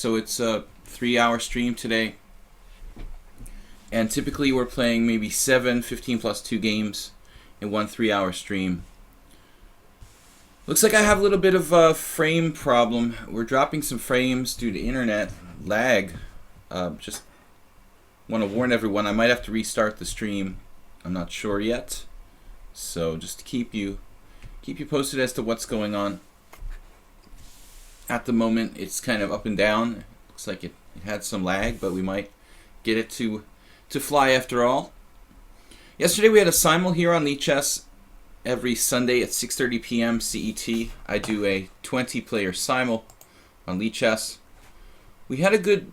So it's a 3-hour stream today. And typically we're playing maybe 7 15 plus 2 games in one 3-hour stream. Looks like I have a little bit of a frame problem. We're dropping some frames due to internet lag. Just want to warn everyone, I might have to restart the stream. I'm not sure yet. So just to keep you posted as to what's going on. At the moment, it's kind of up and down. Looks like it had some lag, but we might get it to fly after all. Yesterday we had a simul here on lichess. Every Sunday at 6:30 p.m. CET, I do a 20-player simul on lichess. We had a good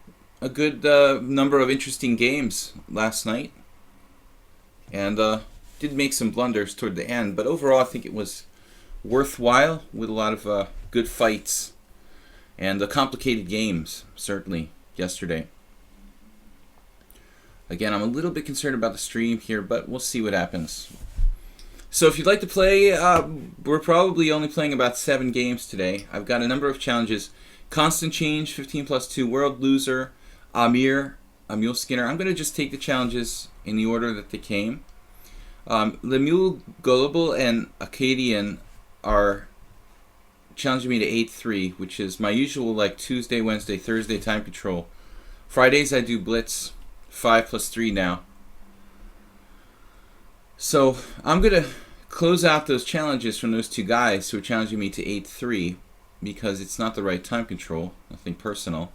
number of interesting games last night, and did make some blunders toward the end. But overall, I think it was worthwhile with a lot of good fights and complicated games. Certainly yesterday. Again, I'm a little bit concerned about the stream here, but we'll see what happens. So if you'd like to play, we're probably only playing about 7 games today. I've got a number of challenges. Constant Change, 15 plus 2, World Loser, Amir, Emil Skinner. I'm going to just take the challenges in the order that they came. Lemuel Gullible and Acadian are challenging me to 8-3, which is my usual like Tuesday, Wednesday, Thursday time control. Fridays I do Blitz, 5 plus 3 now. So I'm going to close out those challenges from those two guys who are challenging me to 8-3 because it's not the right time control, nothing personal.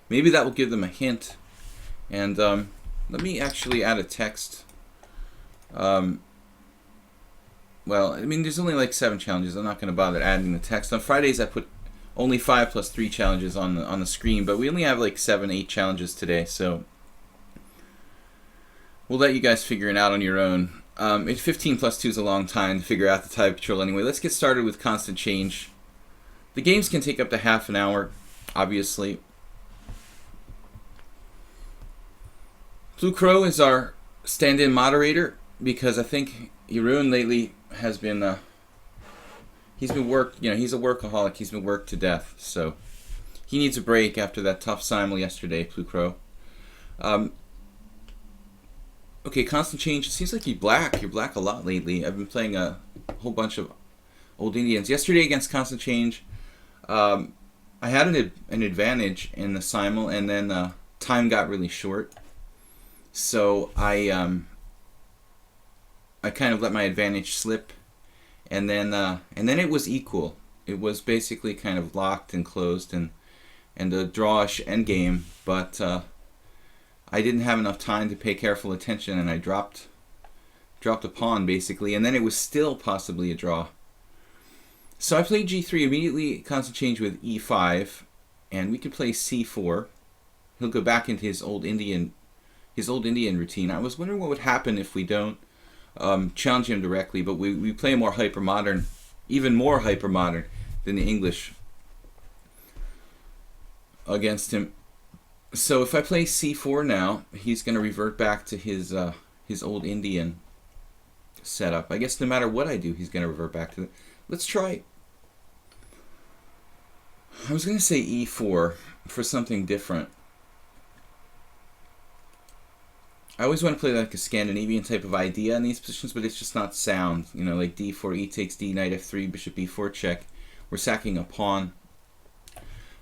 Maybe that will give them a hint. And let me actually add a text. Well, I mean, there's only like 7 challenges. I'm not going to bother adding the text. On Fridays, I put only 5 plus 3 challenges on the screen, but we only have like 7, 8 challenges today, so we'll let you guys figure it out on your own. 15 plus 2 is a long time to figure out the time control anyway. Let's get started with Constant Change. The games can take up to half an hour, obviously. Blue Crow is our stand-in moderator because I think Jeroen lately has been he's been worked, he's a workaholic. He's been worked to death, so he needs a break after that tough simul yesterday, Blue Crow. Okay, Constant Change. It seems like you're black. You're black a lot lately. I've been playing a whole bunch of old Indians. Yesterday against Constant Change, I had an advantage in the simul, and then time got really short. So I kind of let my advantage slip, and then it was equal. It was basically kind of locked and closed, and a drawish endgame, but I didn't have enough time to pay careful attention, and I dropped a pawn basically, and then it was still possibly a draw. So I played g3 immediately. Constant Change with e5, and we could play c4. He'll go back into his old Indian routine. I was wondering what would happen if we don't challenge him directly, but we play more hyper-modern, even more hyper-modern than the English against him. So if I play c4 now, he's going to revert back to his old Indian setup. I guess no matter what I do, he's going to revert back to it. Let's try. I was going to say e4 for something different. I always want to play like a Scandinavian type of idea in these positions, but it's just not sound. Like d4, e takes d, knight f3, bishop b4 check. We're sacking a pawn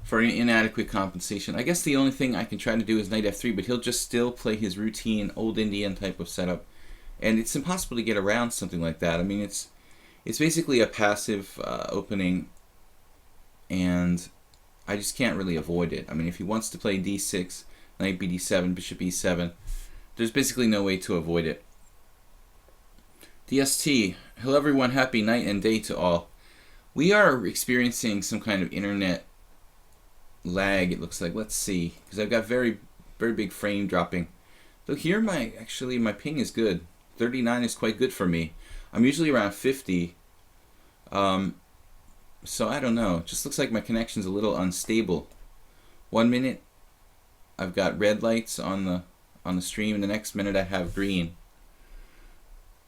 for an inadequate compensation. I guess the only thing I can try to do is knight f3, but he'll just still play his routine old Indian type of setup, and it's impossible to get around something like that. I mean, it's basically a passive opening, and I just can't really avoid it. I mean, if he wants to play d6, knight b d7, bishop e7, there's basically no way to avoid it. DST, hello everyone, happy night and day to all. We are experiencing some kind of internet lag, it looks like. Let's see, because I've got very, very big frame dropping. Though here my ping is good. 39 is quite good for me. I'm usually around 50. So I don't know. It just looks like my connection's a little unstable. 1 minute I've got red lights on the stream, and the next minute I have green.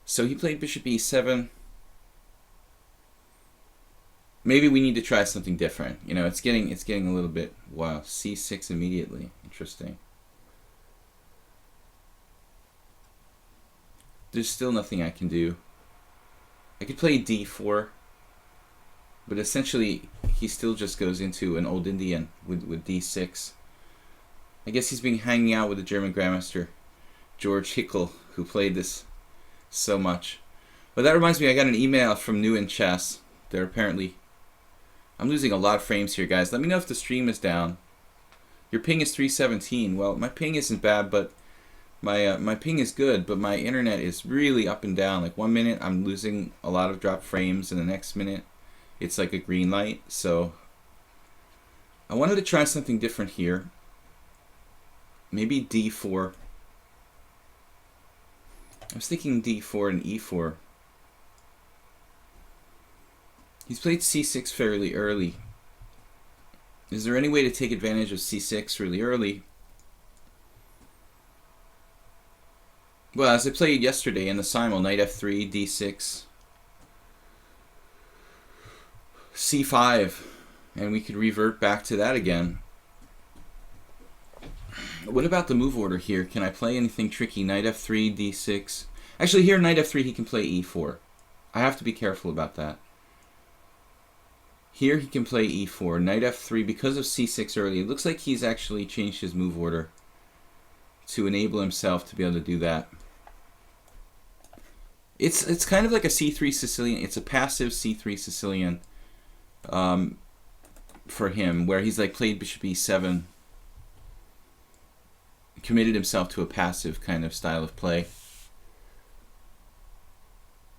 So he played bishop e7. maybe we need to try something different. You know, it's getting a little bit, wow, c6 immediately. Interesting. There's still nothing I can do. I could play d4, but essentially he still just goes into an old Indian with d6. I guess he's been hanging out with the German Grandmaster George Hickel, who played this so much. But that reminds me, I got an email from New in Chess. They're apparently... I'm losing a lot of frames here, guys. Let me know if the stream is down. Your ping is 317. Well, my ping isn't bad, but my ping is good, but my internet is really up and down. Like 1 minute I'm losing a lot of drop frames, and the next minute it's like a green light. So I wanted to try something different here. Maybe d4. I was thinking d4 and e4. He's played c6 fairly early. Is there any way to take advantage of c6 really early? Well, as I played yesterday in the simul, knight f3, d6, c5, and we could revert back to that again. What about the move order here? Can I play anything tricky? Knight f3, d6. Actually, here, knight f3, he can play e4. I have to be careful about that. Here he can play e4, knight f3 because of c6 early. It looks like he's actually changed his move order to enable himself to be able to do that. It's kind of like a c3 Sicilian. It's a passive c3 Sicilian for him, where he's like played bishop e7, committed himself to a passive kind of style of play.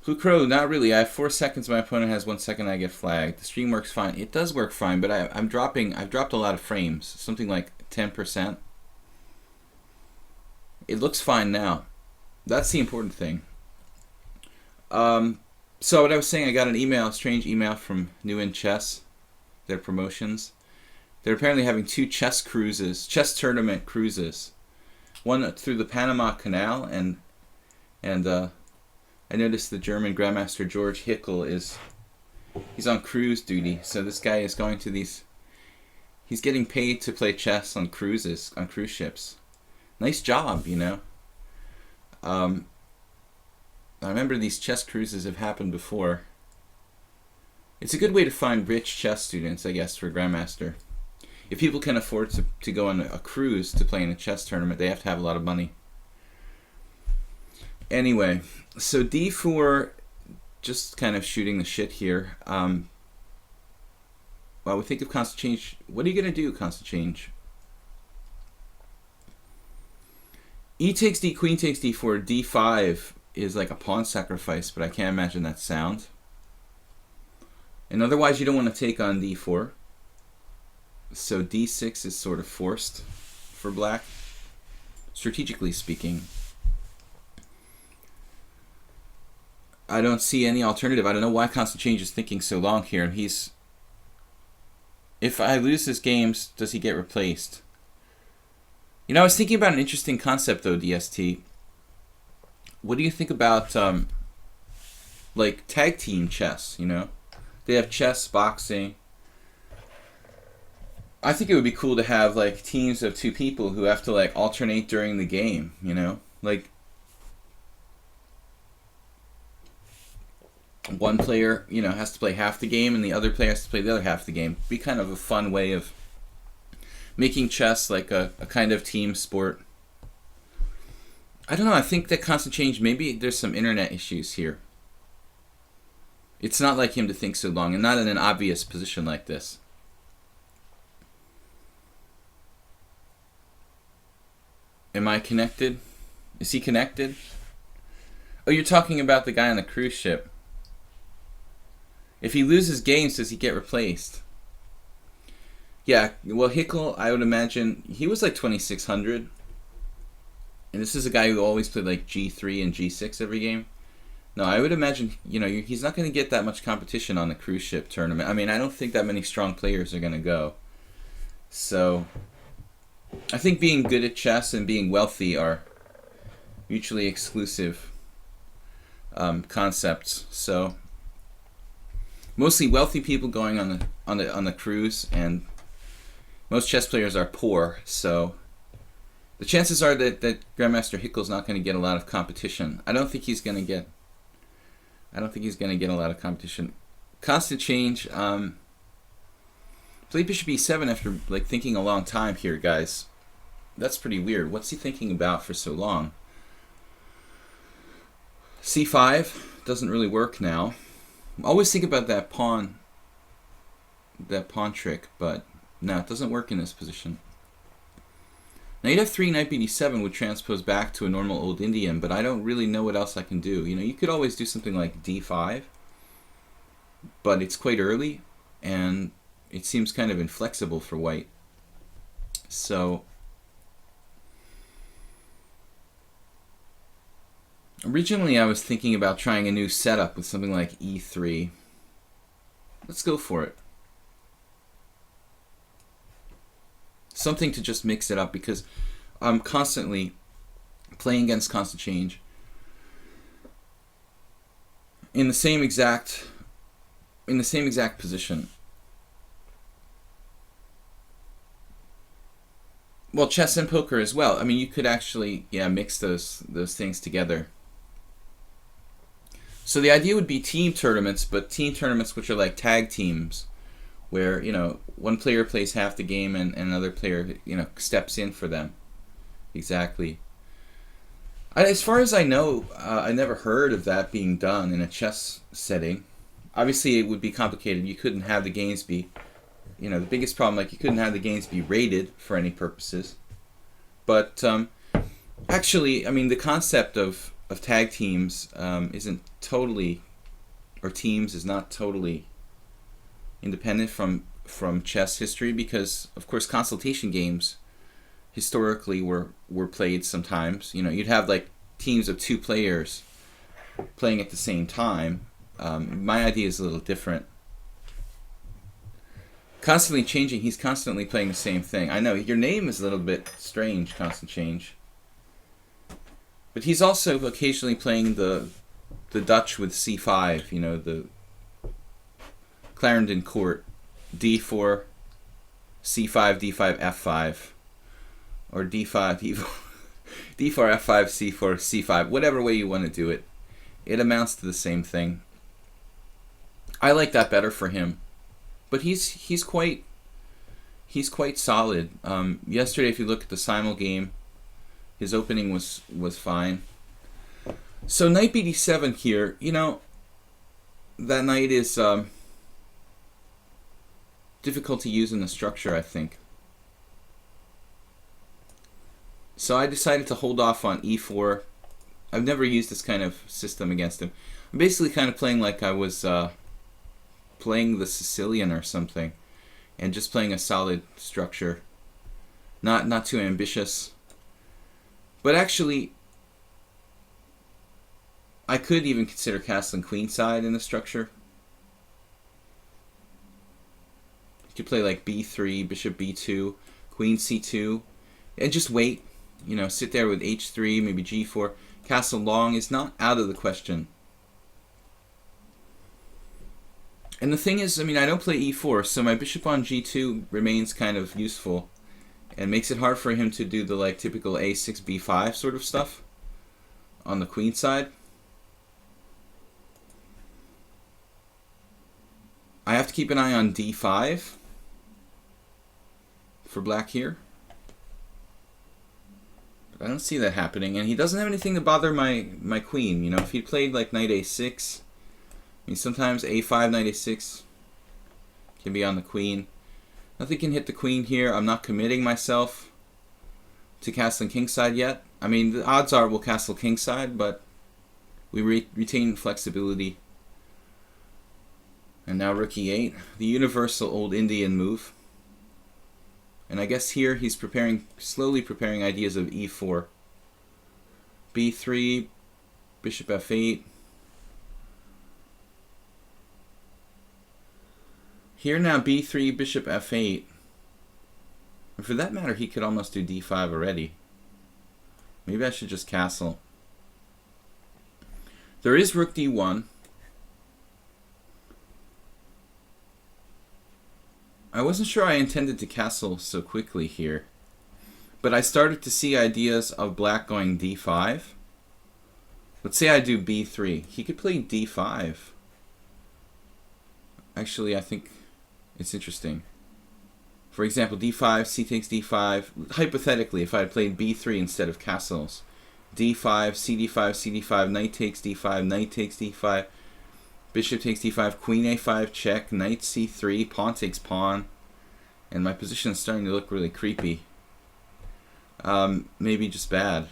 Blue Crow, not really. I have 4 seconds. My opponent has 1 second. I get flagged. The stream works fine. It does work fine, but I've dropped a lot of frames, something like 10%. It looks fine now. That's the important thing. So what I was saying, I got an email, a strange email from New in Chess, their promotions. They're apparently having 2 chess cruises, chess tournament cruises. One through the Panama Canal, and I noticed the German Grandmaster George Hickel he's on cruise duty. So this guy is going to these, he's getting paid to play chess on cruises, on cruise ships. Nice job, you know. I remember these chess cruises have happened before. It's a good way to find rich chess students, I guess, for Grandmaster. If people can afford to go on a cruise to play in a chess tournament, they have to have a lot of money. Anyway, so d4, just kind of shooting the shit here. Well, we think of constant change. What are you going to do, constant change? E takes d, queen takes d4, d5 is like a pawn sacrifice, but I can't imagine that sound. And otherwise, you don't want to take on d4. So d6 is sort of forced for black, strategically speaking. I don't see any alternative. I don't know why constant change is thinking so long here. If I lose this game, does he get replaced? You know, I was thinking about an interesting concept though, DST. What do you think about like tag team chess, you know? They have chess, boxing. I think it would be cool to have like teams of 2 people who have to like alternate during the game, you know? Like one player, you know, has to play half the game and the other player has to play the other half of the game. Be kind of a fun way of making chess like a kind of team sport. I don't know, I think that constant change, maybe there's some internet issues here. It's not like him to think so long, and not in an obvious position like this. Am I connected? Is he connected? Oh, you're talking about the guy on the cruise ship. If he loses games, does he get replaced? Yeah, well, Hickel, I would imagine, he was like 2600. And this is a guy who always played like G3 and G6 every game. No, I would imagine, you know, he's not going to get that much competition on the cruise ship tournament. I mean, I don't think that many strong players are going to go. So, I think being good at chess and being wealthy are mutually exclusive concepts. So, mostly wealthy people going on the cruise, and most chess players are poor, so the chances are that Grandmaster Hickel's not going to get a lot of competition. I don't think he's going to get a lot of competition. Constant change. Played bishop e7 after like thinking a long time here, guys. That's pretty weird. What's he thinking about for so long? c5 doesn't really work now. Always think about that pawn trick, but no, it doesn't work in this position. Knight f3, knight bd7 would transpose back to a normal old Indian, but I don't really know what else I can do. You know, you could always do something like d5, but it's quite early, and it seems kind of inflexible for white. So originally I was thinking about trying a new setup with something like e3. Let's go for it. Something to just mix it up, because I'm constantly playing against constant change in the same exact position. Well, chess and poker as well. I mean, you could actually mix those things together. So the idea would be team tournaments, but team tournaments which are like tag teams, where, you know, one player plays half the game and another player, you know, steps in for them. Exactly. As far as I know, I never heard of that being done in a chess setting. Obviously, it would be complicated. You couldn't have the games be, you know, the biggest problem, like you couldn't have the games be rated for any purposes. But actually, I mean, the concept of tag teams isn't totally, or teams is not totally independent from chess history, because of course consultation games historically were played sometimes. You know, you'd have like teams of 2 players playing at the same time. My idea is a little different. Constantly changing, he's constantly playing the same thing. I know, your name is a little bit strange, Constant Change. But he's also occasionally playing the Dutch with c5, you know, the Clarendon Court, d4, c5, d5, f5, or d5, d4, f5, c4, c5, whatever way you want to do it. It amounts to the same thing. I like that better for him, but he's quite solid. Yesterday, if you look at the simul game, his opening was fine. So knight bd7 here, you know, that knight is difficult to use in the structure, I think. So I decided to hold off on e4. I've never used this kind of system against him. I'm basically kind of playing like I was playing the Sicilian or something, and just playing a solid structure. Not too ambitious. But actually, I could even consider castling queenside in the structure. You could play like b3, bishop b2, queen c2, and just wait. You know, sit there with h3, maybe g4. Castle long is not out of the question. And the thing is, I mean, I don't play e4, so my bishop on g2 remains kind of useful, and makes it hard for him to do the like typical a6, b5 sort of stuff on the queen side. I have to keep an eye on d5 for black here. But I don't see that happening, and he doesn't have anything to bother my queen. You know, if he played like knight a6, I mean, sometimes a5, knight a6 can be on the queen. Nothing can hit the queen here. I'm not committing myself to castling kingside yet. I mean, the odds are we'll castle kingside, but we retain flexibility. And now rook e8, the universal old Indian move. And I guess here he's slowly preparing ideas of e4. b3, bishop f8. Here now b3, bishop f8. And for that matter, he could almost do d5 already. Maybe I should just castle. There is rook d1. I wasn't sure I intended to castle so quickly here, but I started to see ideas of black going d5. Let's say I do b3. He could play d5. Actually, I think it's interesting. For example, d5, c takes d5. Hypothetically, if I had played b3 instead of castles, d5, cd5, cd5, knight takes d5, knight takes d5, bishop takes d5, queen a5, check, knight c3, pawn takes pawn, and my position is starting to look really creepy. Maybe just bad.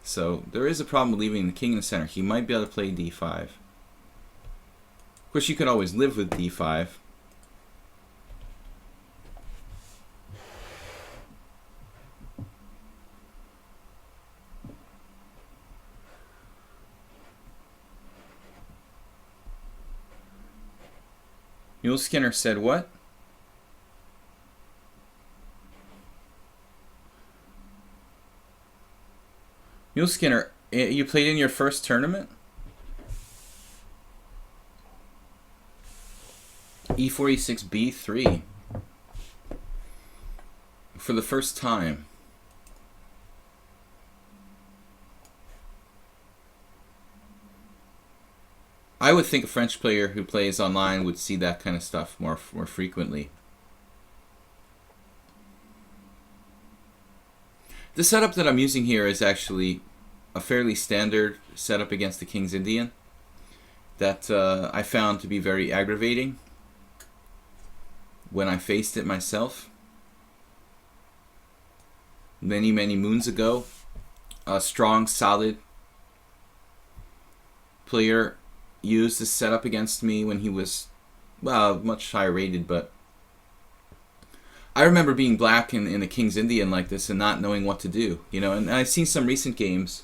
So there is a problem with leaving the king in the center. He might be able to play d5. Of course, you could always live with d5. Mule Skinner said what? Mule Skinner, you played in your first tournament? E4, E6, B3. For the first time. I would think a French player who plays online would see that kind of stuff more frequently. The setup that I'm using here is actually a fairly standard setup against the King's Indian that I found to be very aggravating when I faced it myself many moons ago. A strong, solid player used this setup against me when he was, well, much higher rated, but I remember being black in the King's Indian like this and not knowing what to do, you know. And I've seen some recent games,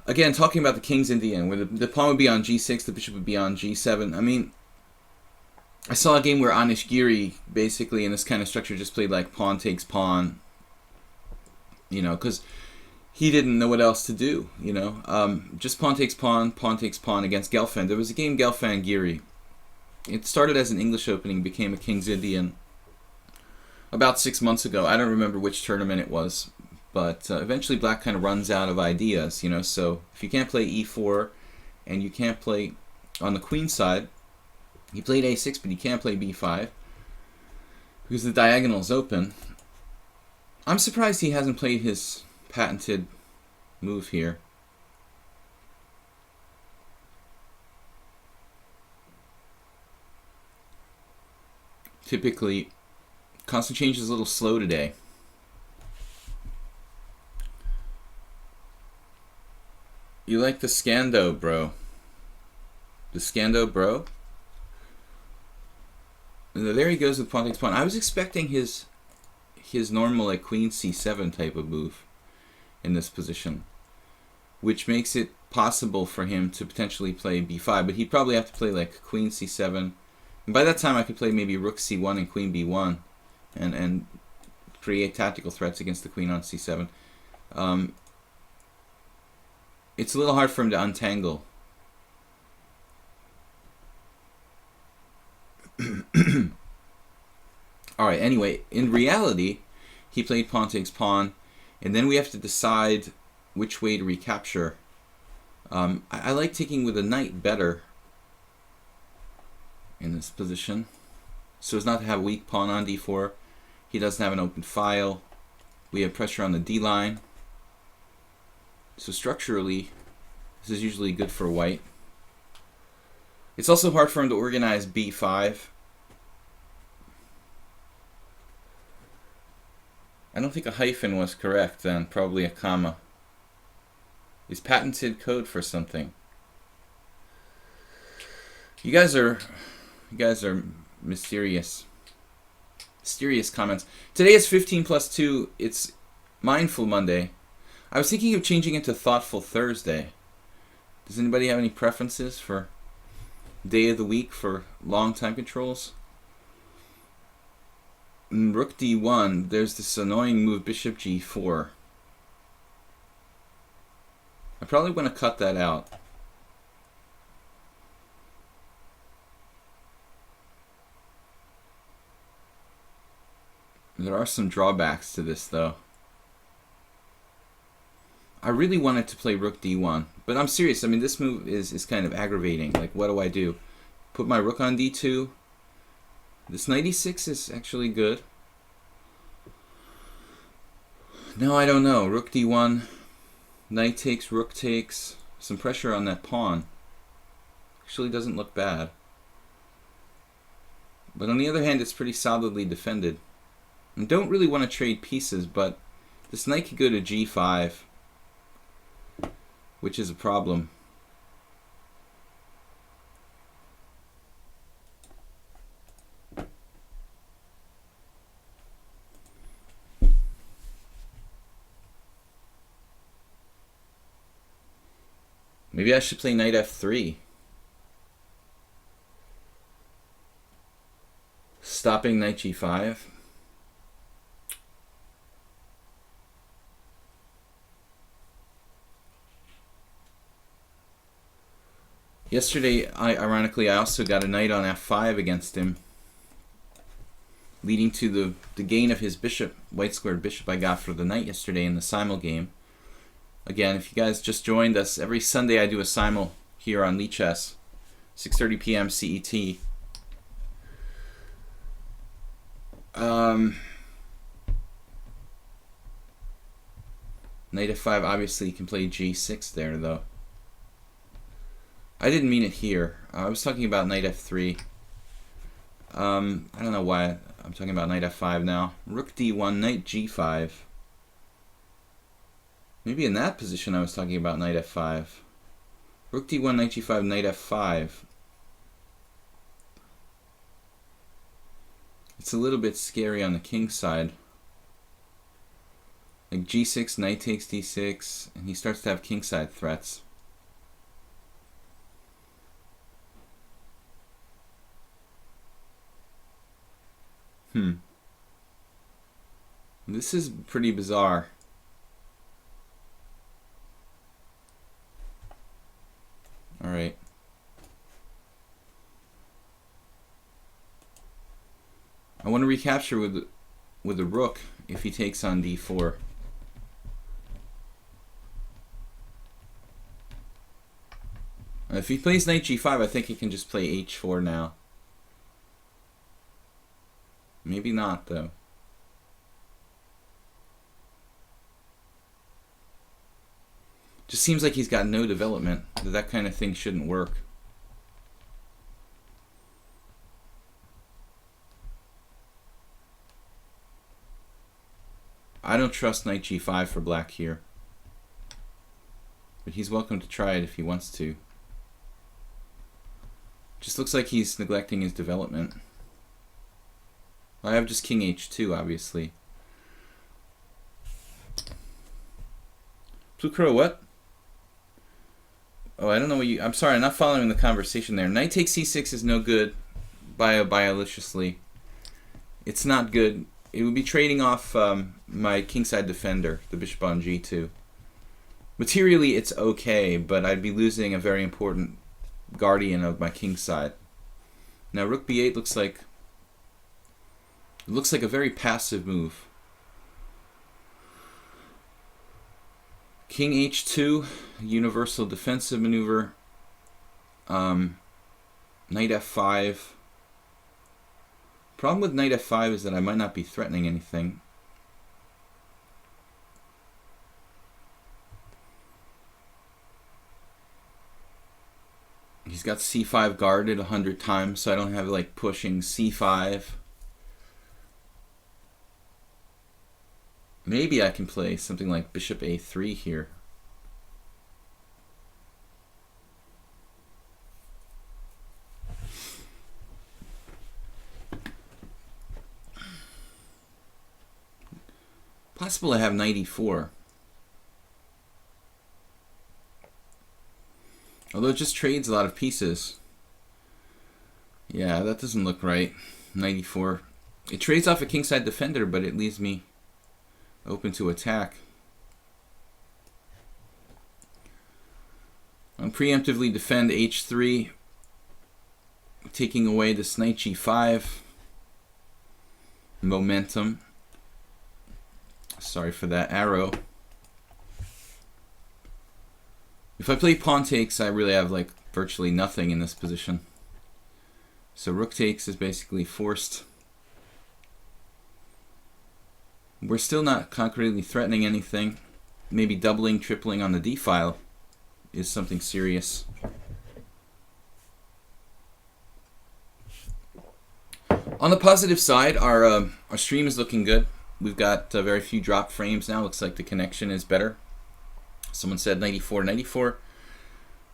again, talking about the King's Indian, where the pawn would be on g6, the bishop would be on g7. I mean, I saw a game where Anish Giri, basically, in this kind of structure, just played like pawn takes pawn, you know, because he didn't know what else to do, you know. Just pawn takes pawn against Gelfand. There was a game, Gelfand-Giri. It started as an English opening, became a King's Indian about 6 months ago. I don't remember which tournament it was, but eventually black kind of runs out of ideas, you know. So if you can't play e4 and you can't play on the queen side, he played a6, but he can't play b5 because the diagonal's open. I'm surprised he hasn't played his patented move here. Typically, constant change is a little slow today. You like the Scando, bro? The Scando, bro? There he goes with pawn takes pawn. I was expecting his normal like queen c7 type of move in this position, which makes it possible for him to potentially play b5, but he'd probably have to play like queen c7. And by that time I could play maybe rook c1 and queen b1 and create tactical threats against the queen on c7. It's a little hard for him to untangle. Alright, anyway, in reality, he played pawn takes pawn, and then we have to decide which way to recapture. I like taking with a knight better in this position, so as not to have a weak pawn on d4. He doesn't have an open file. We have pressure on the d line. So structurally, this is usually good for white. It's also hard for him to organize b5. I don't think a hyphen was correct then, probably a comma. Is patented code for something. You guys are mysterious. Mysterious comments. Today is 15+2. It's Mindful Monday. I was thinking of changing it to Thoughtful Thursday. Does anybody have any preferences for day of the week for long time controls? Rook d1, there's this annoying move bishop g4. I probably want to cut that out. There are some drawbacks to this, though. I really wanted to play rook d1, but I'm serious. I mean, this move is kind of aggravating. Like, what do I do? Put my rook on d2. This knight e6 is actually good. No, I don't know. Rook d1, knight takes, rook takes. Some pressure on that pawn. Actually doesn't look bad. But on the other hand, it's pretty solidly defended. I don't really want to trade pieces, but this knight could go to g5, which is a problem. Maybe I should play knight f3. Stopping knight g5. Yesterday, ironically, I also got a knight on f5 against him, leading to the gain of his bishop, white squared bishop I got for the knight yesterday in the simul game. Again, if you guys just joined us, every Sunday I do a simul here on lichess, 6:30 p.m. CET. Knight f5, obviously you can play g6 there, though. I didn't mean it here. I was talking about knight f3. I don't know why I'm talking about knight f5 now. Rook d1, knight g5. Maybe in that position I was talking about knight f5. Rook d1, knight g5, knight f5. It's a little bit scary on the king side. Like g6, knight takes d6, and he starts to have king side threats. This is pretty bizarre. Alright. I want to recapture with the rook if he takes on d4. If he plays knight g5, I think he can just play h4 now. Maybe not, though. Just seems like he's got no development. That kind of thing shouldn't work. I don't trust knight g5 for black here. But he's welcome to try it if he wants to. Just looks like he's neglecting his development. I have just king h2, obviously. Blue Crow, what? Oh, I don't know what you... I'm sorry, I'm not following the conversation there. Knight takes c6 is no good bioliciously. It's not good. It would be trading off my kingside defender, the bishop on g2. Materially, it's okay, but I'd be losing a very important guardian of my kingside. Now, rook b8 looks like... It looks like a very passive move. King h2, universal defensive maneuver. Knight f5. Problem with knight f5 is that I might not be threatening anything. He's got c5 guarded 100 times, so I don't have like pushing c5. Maybe I can play something like bishop a3 here. Possible I have knight e4. Although it just trades a lot of pieces. Yeah, that doesn't look right. Knight e4. It trades off a kingside defender, but it leaves me open to attack. I'll preemptively defend h3, taking away this knight g5 momentum. Sorry for that arrow. If I play pawn takes, I really have like virtually nothing in this position. So rook takes is basically forced. We're still not concretely threatening anything. Maybe doubling, tripling on the d file is something serious. On the positive side, our stream is looking good. We've got very few drop frames now. Looks like the connection is better. Someone said 94.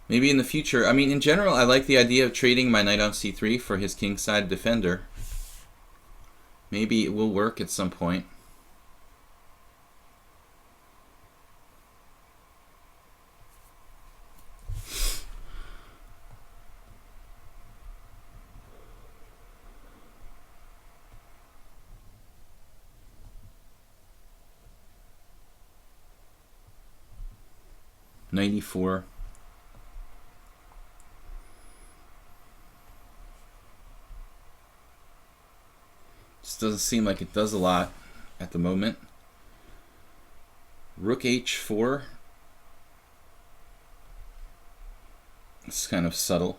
Maybe in the future. I mean, in general, I like the idea of trading my knight on c3 for his kingside defender. Maybe it will work at some point. .94. Just doesn't seem like it does a lot at the moment. Rook h4. It's kind of subtle.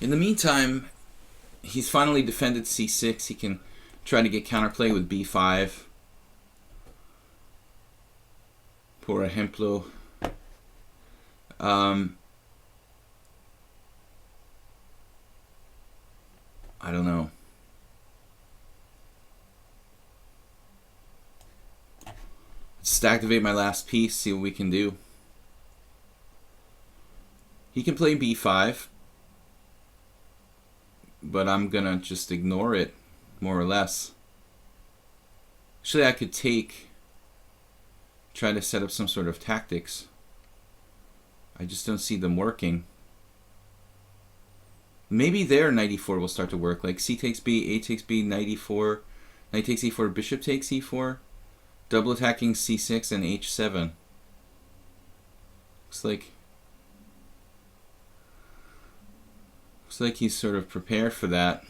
In the meantime, he's finally defended c6. He can try to get counterplay with b5. Por ejemplo. I don't know. Let's activate my last piece, see what we can do. He can play b5. But I'm gonna just ignore it, more or less. Actually, I could try to set up some sort of tactics. I just don't see them working. Maybe their knight e4 will start to work, like c takes b, a takes b, knight e4, knight takes e4, bishop takes e4, double attacking c6 and h7. Looks like he's sort of prepared for that.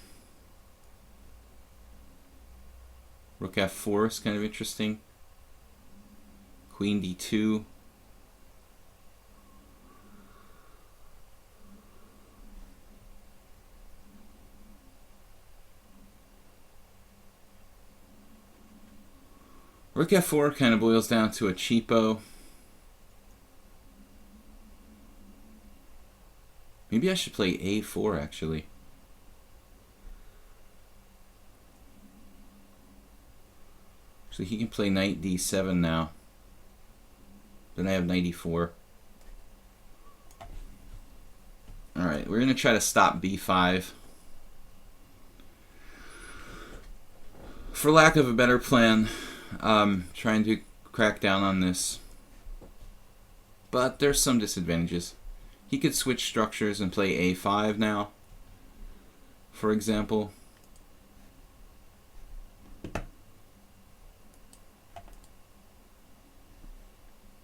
Rook f4 is kind of interesting. Queen d2. Rook f4 kind of boils down to a cheapo. Maybe I should play a4 actually. So he can play knight d7 now. Then I have knight e4. Alright, we're going to try to stop b5. For lack of a better plan, trying to crack down on this. But there's some disadvantages. He could switch structures and play a5 now, for example.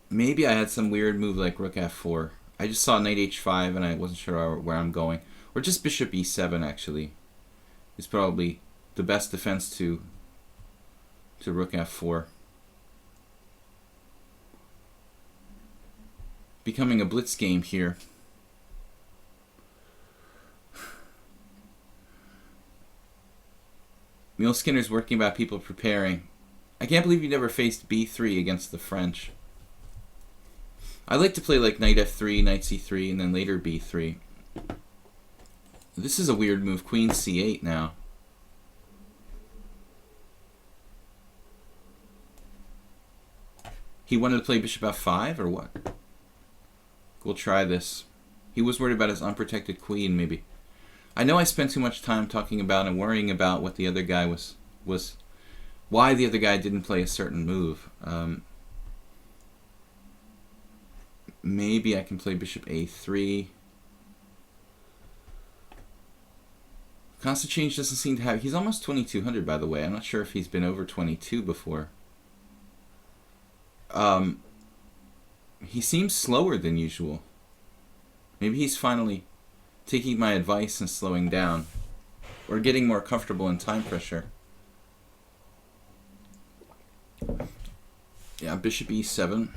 Maybe I had some weird move like rook f4. I just saw knight h5 and I wasn't sure where I'm going. Or just bishop e7 actually is probably the best defense to rook f4. Becoming a blitz game here. Mule Skinner's working about people preparing. I can't believe you never faced b3 against the French. I like to play like knight f3, knight c3, and then later b3. This is a weird move, queen c8 now. He wanted to play bishop f5 or what? We'll try this. He was worried about his unprotected queen, maybe. I know I spent too much time talking about and worrying about what the other guy was why the other guy didn't play a certain move. Maybe I can play bishop a3. Constant change doesn't seem to have... He's almost 2200, by the way. I'm not sure if he's been over 22 before. He seems slower than usual. Maybe he's finally taking my advice and slowing down. Or getting more comfortable in time pressure. Yeah, bishop e7.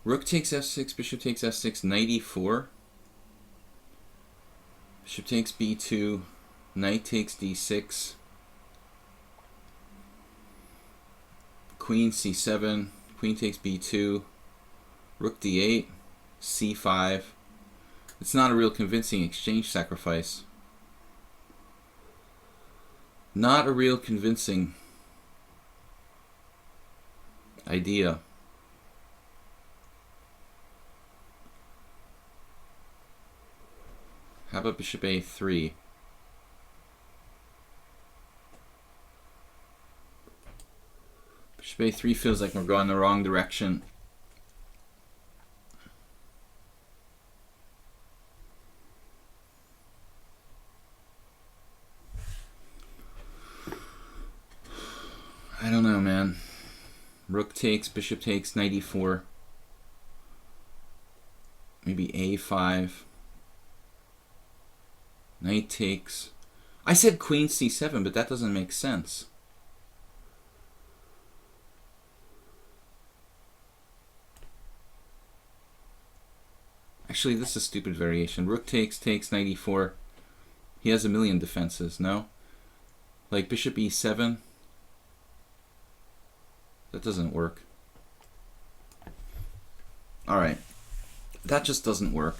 Rook takes f6, bishop takes f6, knight e4. Bishop takes b2, knight takes d6. Queen c7, queen takes b2, rook d8, c5. It's not a real convincing exchange sacrifice. Not a real convincing idea. How about bishop a3? Bishop a3 feels like we're going the wrong direction. I don't know, man. Rook takes, bishop takes, knight e4. Maybe a5. Knight takes. I said queen c7, but that doesn't make sense. Actually, this is a stupid variation. Rook takes, knight e4. He has a million defenses, no? Like bishop e7. That doesn't work. Alright. That just doesn't work.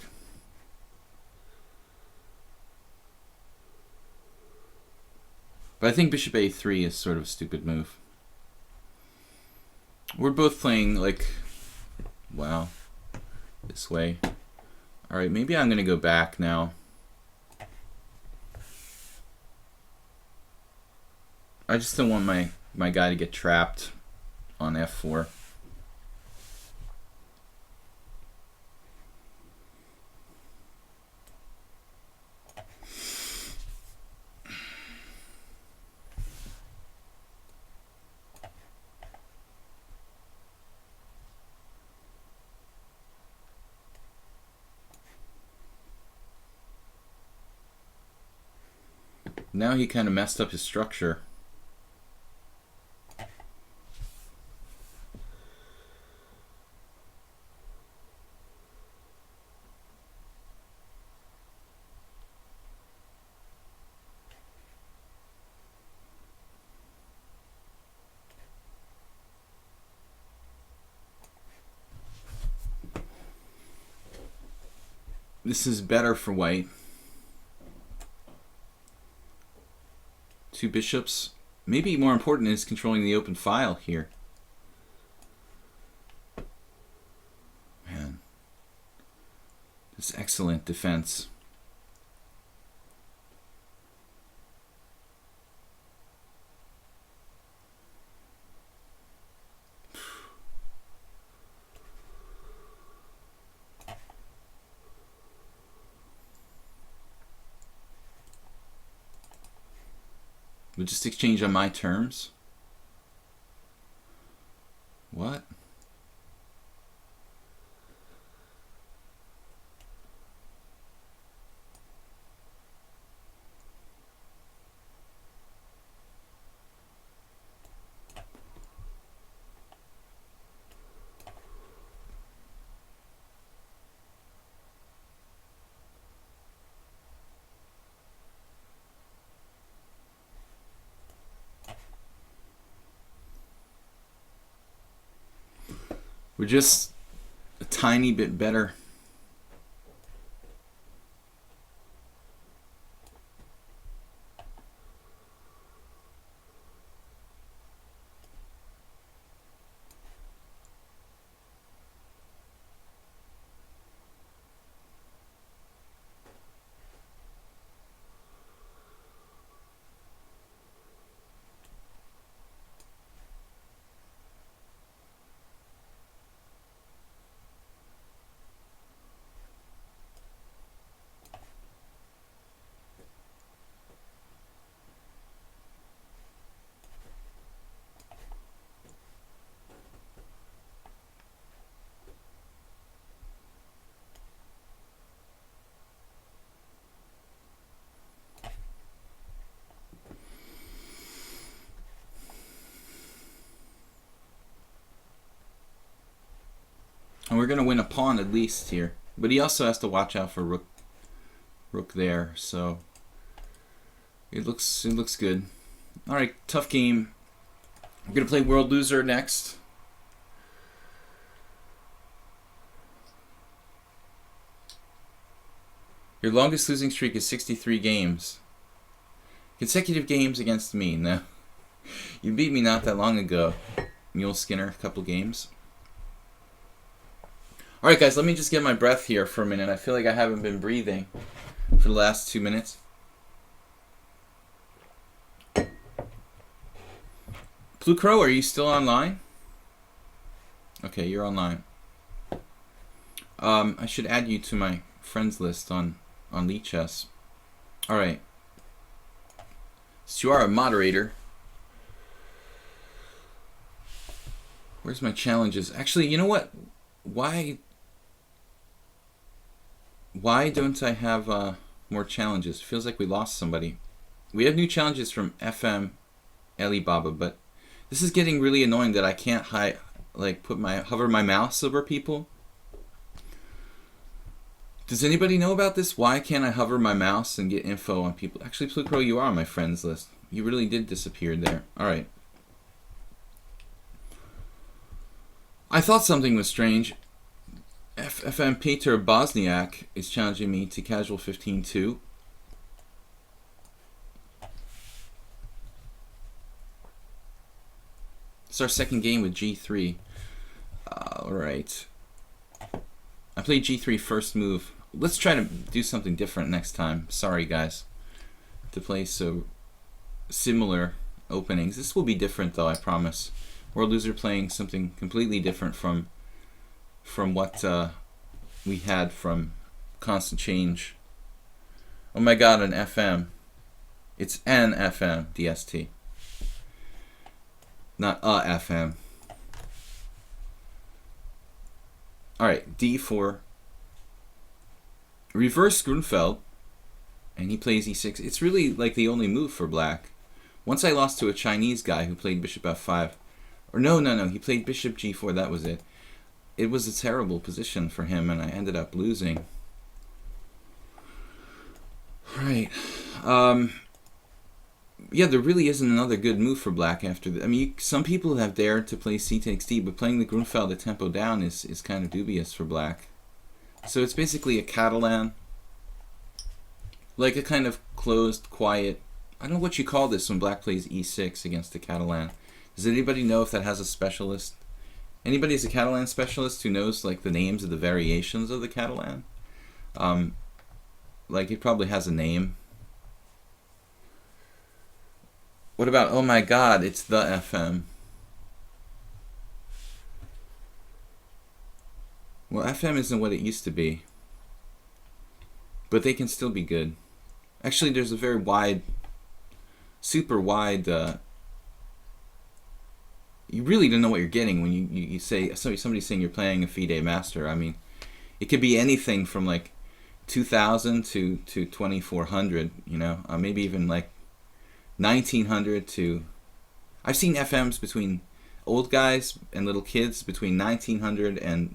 But I think bishop a3 is sort of a stupid move. We're both playing like, wow, this way. Alright, maybe I'm going to go back now. I just don't want my guy to get trapped on f4. Now he kind of messed up his structure. This is better for white. Two bishops. Maybe more important is controlling the open file here. Man. This is excellent defense. We'll just exchange on my terms. What? We're just a tiny bit better. going to win a pawn at least here. But he also has to watch out for rook there. So it looks good. All right, tough game. I'm going to play World Loser next. Your longest losing streak is 63 games. Consecutive games against me. No. You beat me not that long ago. Mule Skinner, a couple games. Alright guys, let me just get my breath here for a minute. I feel like I haven't been breathing for the last 2 minutes. Blue Crow, are you still online? Okay, you're online. I should add you to my friends list on lichess. Alright. So you are a moderator. Where's my challenges? Actually, you know what? Why don't I have more challenges? Feels like we lost somebody. We have new challenges from FM Alibaba, but this is getting really annoying that I can't hover my mouse over people. Does anybody know about this? Why can't I hover my mouse and get info on people? Actually, Blue Crow, you are on my friends list. You really did disappear there. Alright. I thought something was strange. FM Peter Bosniak is challenging me to casual 15-2. It's our second game with G3. Alright. I played G3 first move. Let's try to do something different next time. Sorry guys to play so similar openings. This will be different though, I promise. World Loser playing something completely different from what we had from Constant Change. Oh my god, an FM. It's an FM DST. Not a FM. Alright, D4. Reverse Grunfeld. And he plays E6. It's really like the only move for black. Once I lost to a Chinese guy who played Bishop F5. Or no, he played Bishop G4, that was it. It was a terrible position for him and I ended up losing. Right. Yeah, there really isn't another good move for black after that. I mean, some people have dared to play C takes D, but playing the Grunfeld at tempo down is kind of dubious for black. So it's basically a Catalan. Like a kind of closed, quiet... I don't know what you call this when black plays E6 against the Catalan. Does anybody know if that has a specialist? Anybody is a Catalan specialist who knows like the names of the variations of the Catalan? Like it probably has a name. What about, oh my god, it's the FM. Well, FM isn't what it used to be. But they can still be good. Actually, there's a very wide, super wide, you really don't know what you're getting when you say, somebody's saying you're playing a FIDE Master. I mean, it could be anything from like 2000 to 2400, you know, maybe even like 1900 to... I've seen FMs between old guys and little kids between 1900 and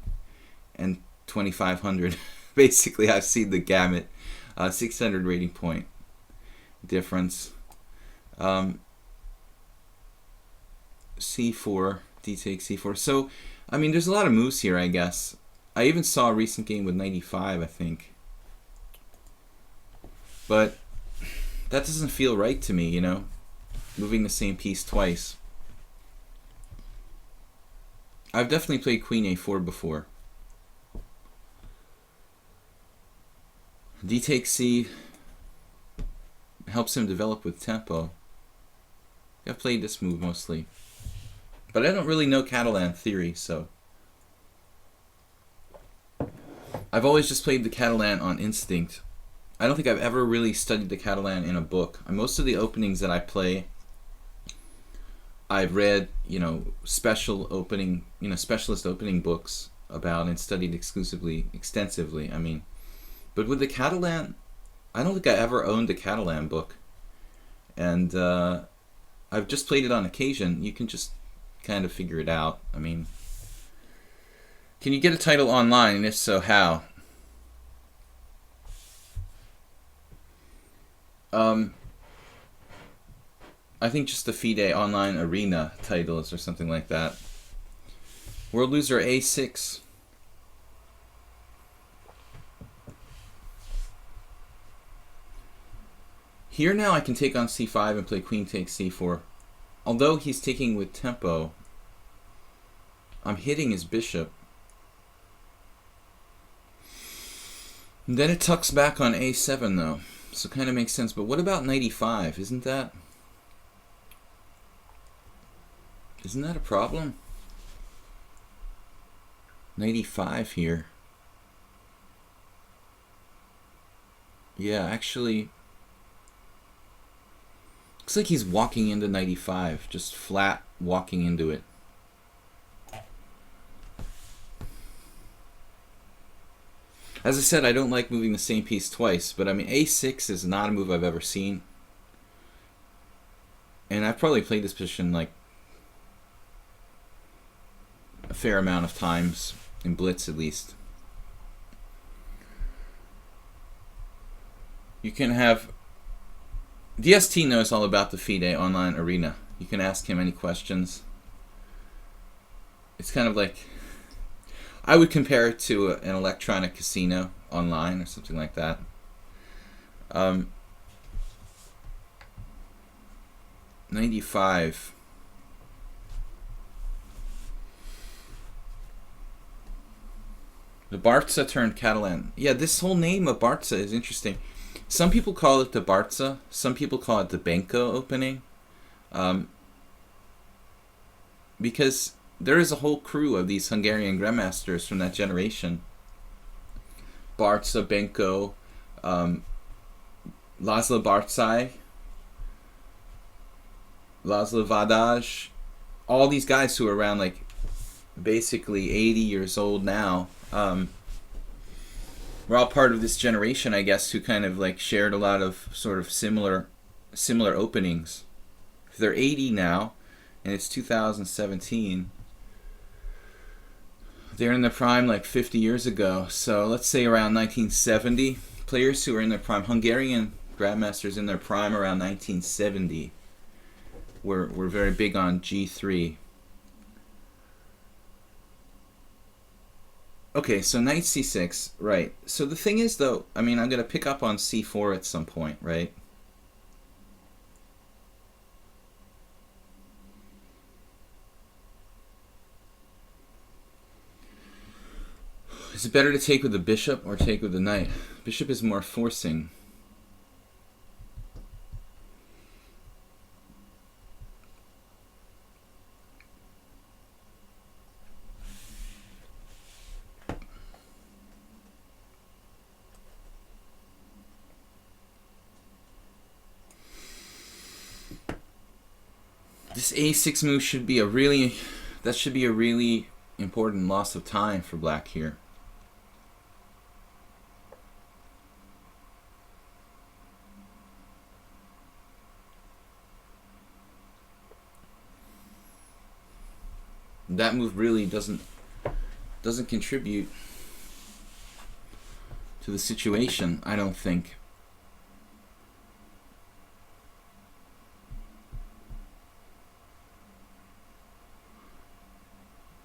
2500. Basically, I've seen the gamut. 600 rating point difference. C4, D takes C4. So, I mean, there's a lot of moves here, I guess. I even saw a recent game with 95, I think. But that doesn't feel right to me, you know? Moving the same piece twice. I've definitely played Queen A4 before. D takes C helps him develop with tempo. I've played this move mostly. But I don't really know Catalan theory, so... I've always just played the Catalan on instinct. I don't think I've ever really studied the Catalan in a book. Most of the openings that I play, I've read, you know, specialist opening books about and studied extensively, I mean. But with the Catalan, I don't think I ever owned a Catalan book. And I've just played it on occasion. You can just kind of figure it out. I mean, Can you get a title online, and if so, how? I think just the FIDE Online Arena titles or something like that. World loser A6. Here now I can take on C5 and play queen takes C4. Although he's taking with tempo, I'm hitting his bishop. And then it tucks back on A7 though. So kind of makes sense. But what about knight E5? Isn't that a problem? Knight E5 here. Yeah, actually, looks like he's walking into knight E5, just flat walking into it. As I said, I don't like moving the same piece twice, but I mean, A6 is not a move I've ever seen. And I've probably played this position like a fair amount of times, in Blitz at least. You can have... DST knows all about the FIDE Online Arena. You can ask him any questions. It's kind of like... I would compare it to an electronic casino online or something like that. 95. The Barca turned Catalan. Yeah, this whole name of Barca is interesting. Some people call it the Barca. Some people call it the Benko opening. Because there is a whole crew of these Hungarian grandmasters from that generation. Barca, Benko, Laszlo Barcay, Laszlo Vadaj. All these guys who are around like basically 80 years old now. We're all part of this generation, I guess, who kind of like shared a lot of sort of similar openings. If they're 80 now, and it's 2017, they're in their prime like 50 years ago. So let's say around 1970. Players who are in their prime, Hungarian grandmasters in their prime around 1970, were very big on G3. Okay, so knight c6, right. So the thing is, though, I mean, I'm going to pick up on c4 at some point, right? Is it better to take with the bishop or take with the knight? Bishop is more forcing. This a6 move should be a really important loss of time for black here. That move really doesn't contribute to the situation, I don't think.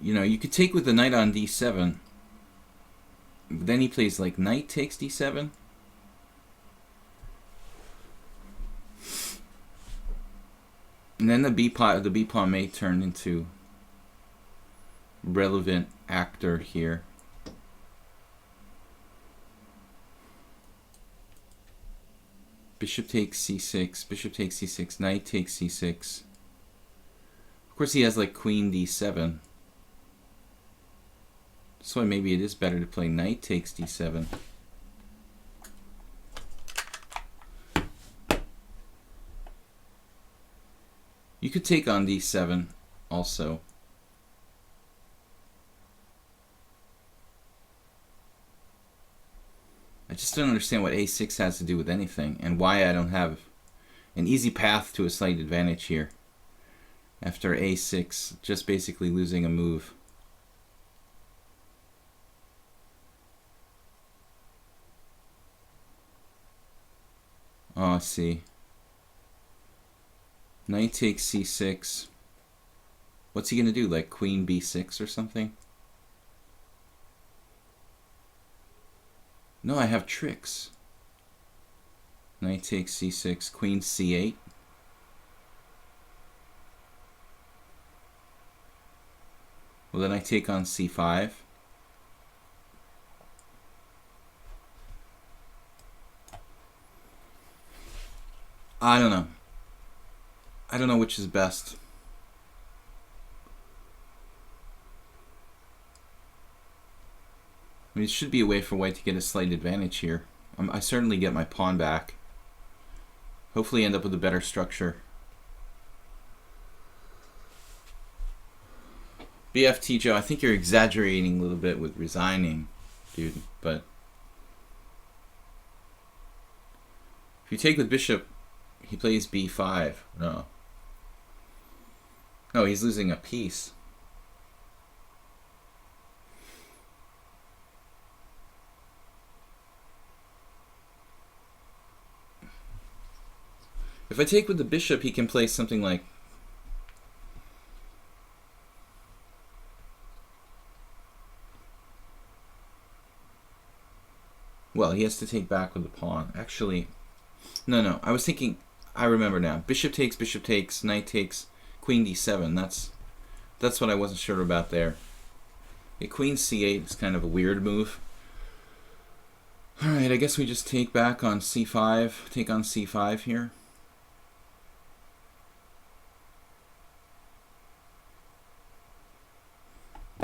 You know, you could take with the knight on d7. Then he plays like knight takes d7. And then the b pawn may turn into relevant actor here. Bishop takes c6, bishop takes c6, knight takes c6. Of course he has like queen d7. That's why maybe it is better to play knight takes d7. You could take on d7 also. I just don't understand what a6 has to do with anything, and why I don't have an easy path to a slight advantage here after a6, just basically losing a move. Oh, I see. Knight takes c6. What's he gonna do? Like queen b6 or something? No, I have tricks. Knight takes c6, queen c8. Well, then I take on c5. I don't know. I don't know which is best. I mean, it should be a way for white to get a slight advantage here. I certainly get my pawn back. Hopefully end up with a better structure. BFT Joe, I think you're exaggerating a little bit with resigning, dude. But if you take with bishop, he plays b5. No. No, he's losing a piece. If I take with the bishop, he can play something like... Well, he has to take back with the pawn. Actually, no. I was thinking... I remember now. Bishop takes, knight takes, queen d7. That's what I wasn't sure about there. A queen c8 is kind of a weird move. Alright, I guess we just take back on c5. Take on c5 here.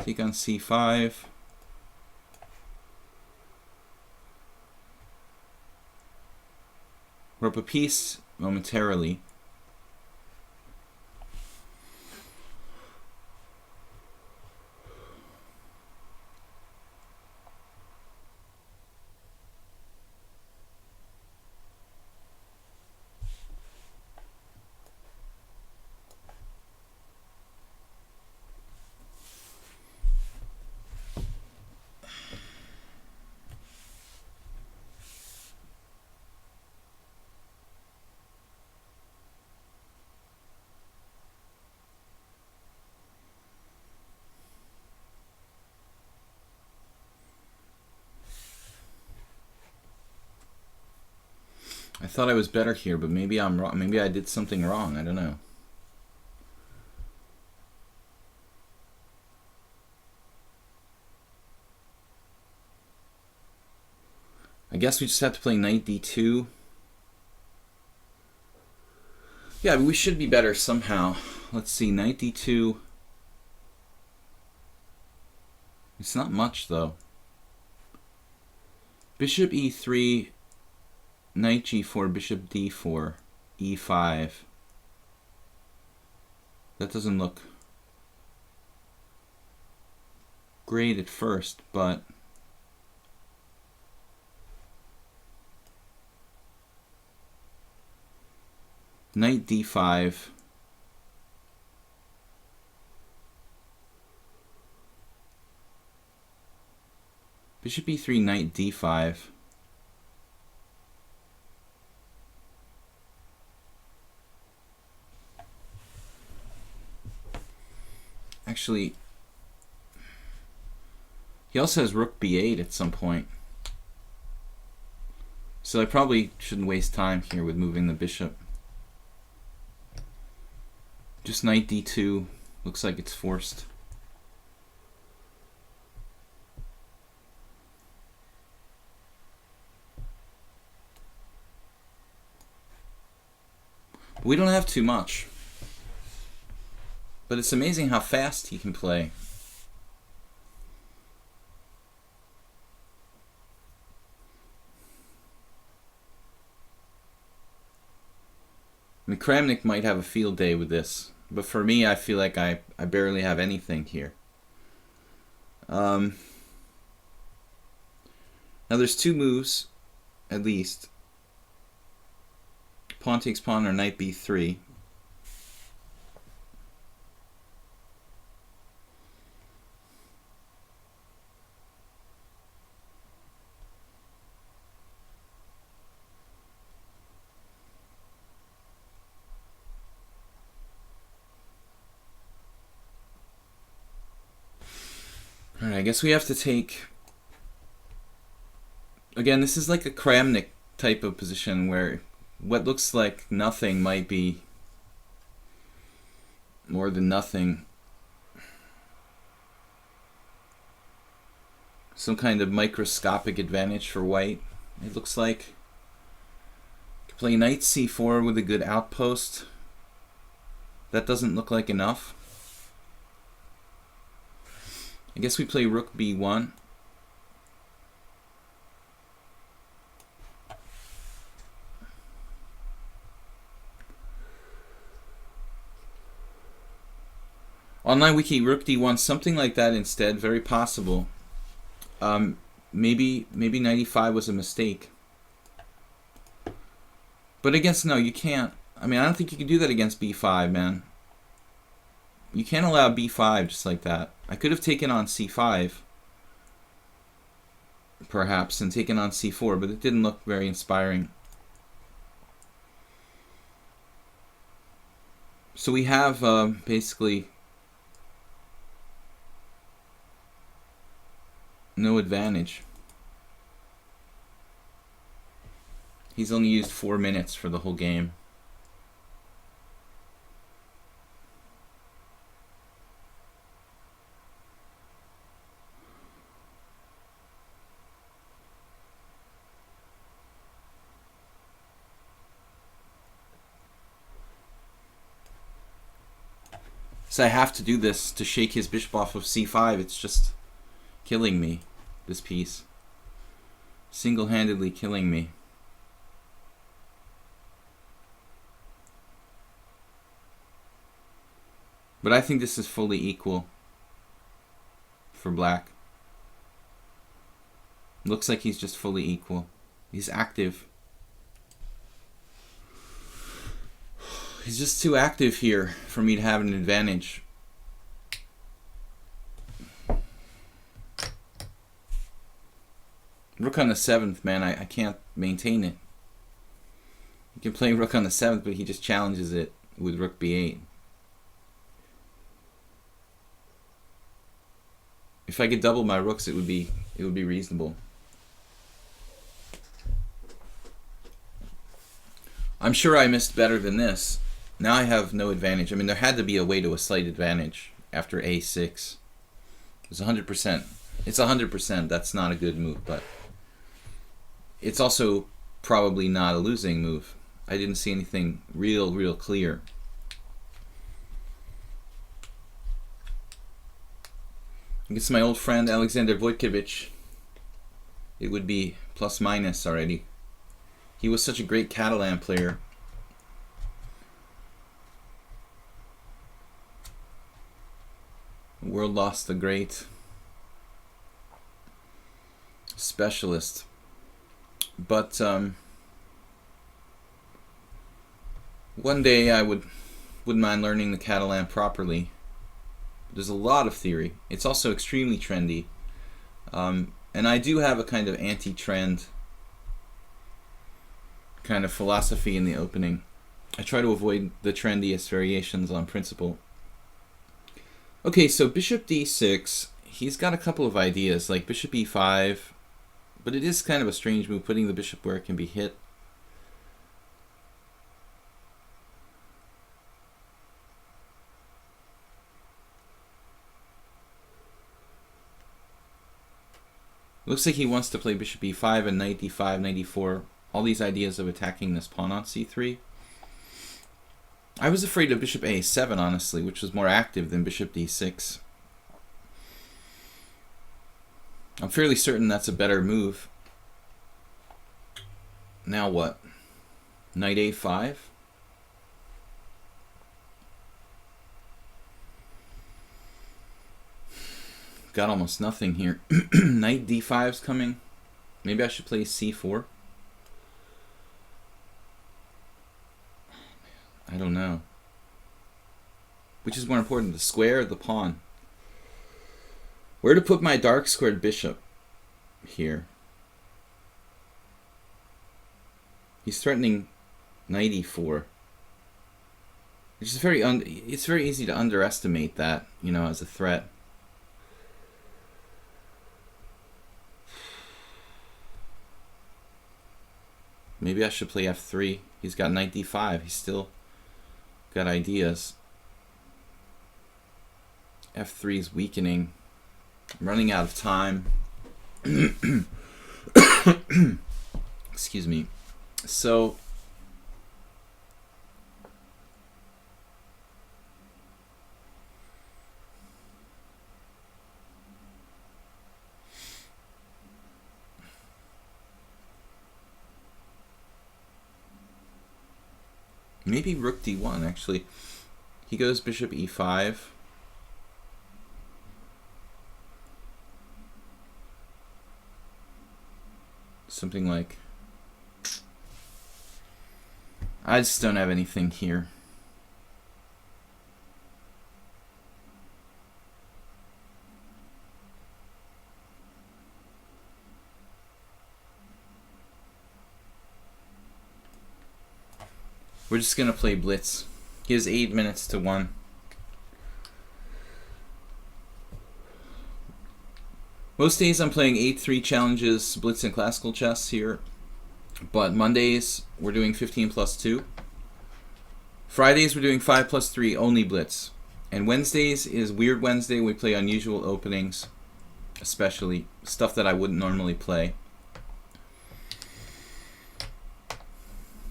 Take on c5. We're up a piece momentarily. I thought I was better here, but maybe I'm wrong. Maybe I did something wrong. I don't know. I guess we just have to play knight d2. Yeah, but we should be better somehow. Let's see, knight d2. It's not much, though. Bishop e3, knight g4, bishop d4, e5. That doesn't look great at first, but knight d5. Bishop e3, knight d5. Actually, he also has rook b8 at some point. So I probably shouldn't waste time here with moving the bishop. Just knight d2. Looks like it's forced. We don't have too much. But it's amazing how fast he can play. I mean, Kramnik might have a field day with this. But for me, I feel like I barely have anything here. Now there's two moves, at least. Pawn takes pawn or knight b3. guess we have to take... Again, this is like a Kramnik type of position where what looks like nothing might be more than nothing. Some kind of microscopic advantage for white, it looks like. Could play knight c4 with a good outpost. That doesn't look like enough. I guess we play rook b1. Online wiki, rook d1, something like that instead, very possible. Maybe knight e5 was a mistake. But against, no, you can't. I mean, I don't think you can do that against b5, man. You can't allow b5 just like that. I could have taken on c5, perhaps, and taken on c4, but it didn't look very inspiring. So we have basically no advantage. He's only used 4 minutes for the whole game. So I have to do this to shake his bishop off of c5. It's just killing me, this piece. Single-handedly killing me. But I think this is fully equal for black. Looks like he's just fully equal. He's active. He's just too active here for me to have an advantage. Rook on the 7th, man, I can't maintain it. You can play rook on the 7th, but he just challenges it with rook b8. If I could double my rooks, it would be reasonable. I'm sure I missed better than this. Now I have no advantage. I mean, there had to be a way to a slight advantage after a6. It was 100%. It's 100%. That's not a good move, but it's also probably not a losing move. I didn't see anything real clear. Against my old friend Alexander Wojtkiewicz, it would be plus minus already. He was such a great Catalan player. The world lost a great specialist. But one day I wouldn't mind learning the Catalan properly. There's a lot of theory. It's also extremely trendy. And I do have a kind of anti-trend kind of philosophy in the opening. I try to avoid the trendiest variations on principle. Okay, so bishop d6, he's got a couple of ideas, like bishop e5, but it is kind of a strange move, putting the bishop where it can be hit. Looks like he wants to play bishop e5 and knight d5, knight e4. All these ideas of attacking this pawn on c3. I was afraid of bishop a7, honestly, which was more active than bishop d6. I'm fairly certain that's a better move. Now what? Knight a5? Got almost nothing here. Knight d5's coming. Maybe I should play c4. I don't know. Which is more important, the square or the pawn? Where to put my dark squared bishop here? He's threatening knight e4. Which is it's very easy to underestimate that, you know, as a threat. Maybe I should play f3. He's got knight d5. He's still got ideas. f3 is weakening. I'm running out of time. Excuse me. So maybe rook d1, actually. He goes bishop e5. Something like... I just don't have anything here. We're just going to play blitz. He has 8 minutes to 1. Most days I'm playing 8-3 challenges, blitz and classical chess here. But Mondays we're doing 15 plus 2. Fridays we're doing 5 plus 3, only blitz. And Wednesdays is Weird Wednesday. We play unusual openings, especially stuff that I wouldn't normally play.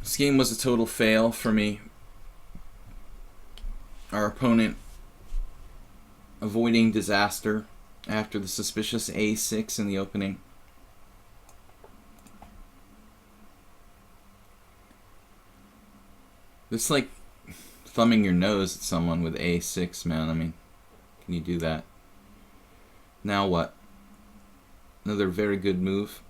This game was a total fail for me. Our opponent avoiding disaster after the suspicious a6 in the opening. It's like thumbing your nose at someone with a6, man. I mean, can you do that? Now what? Another very good move.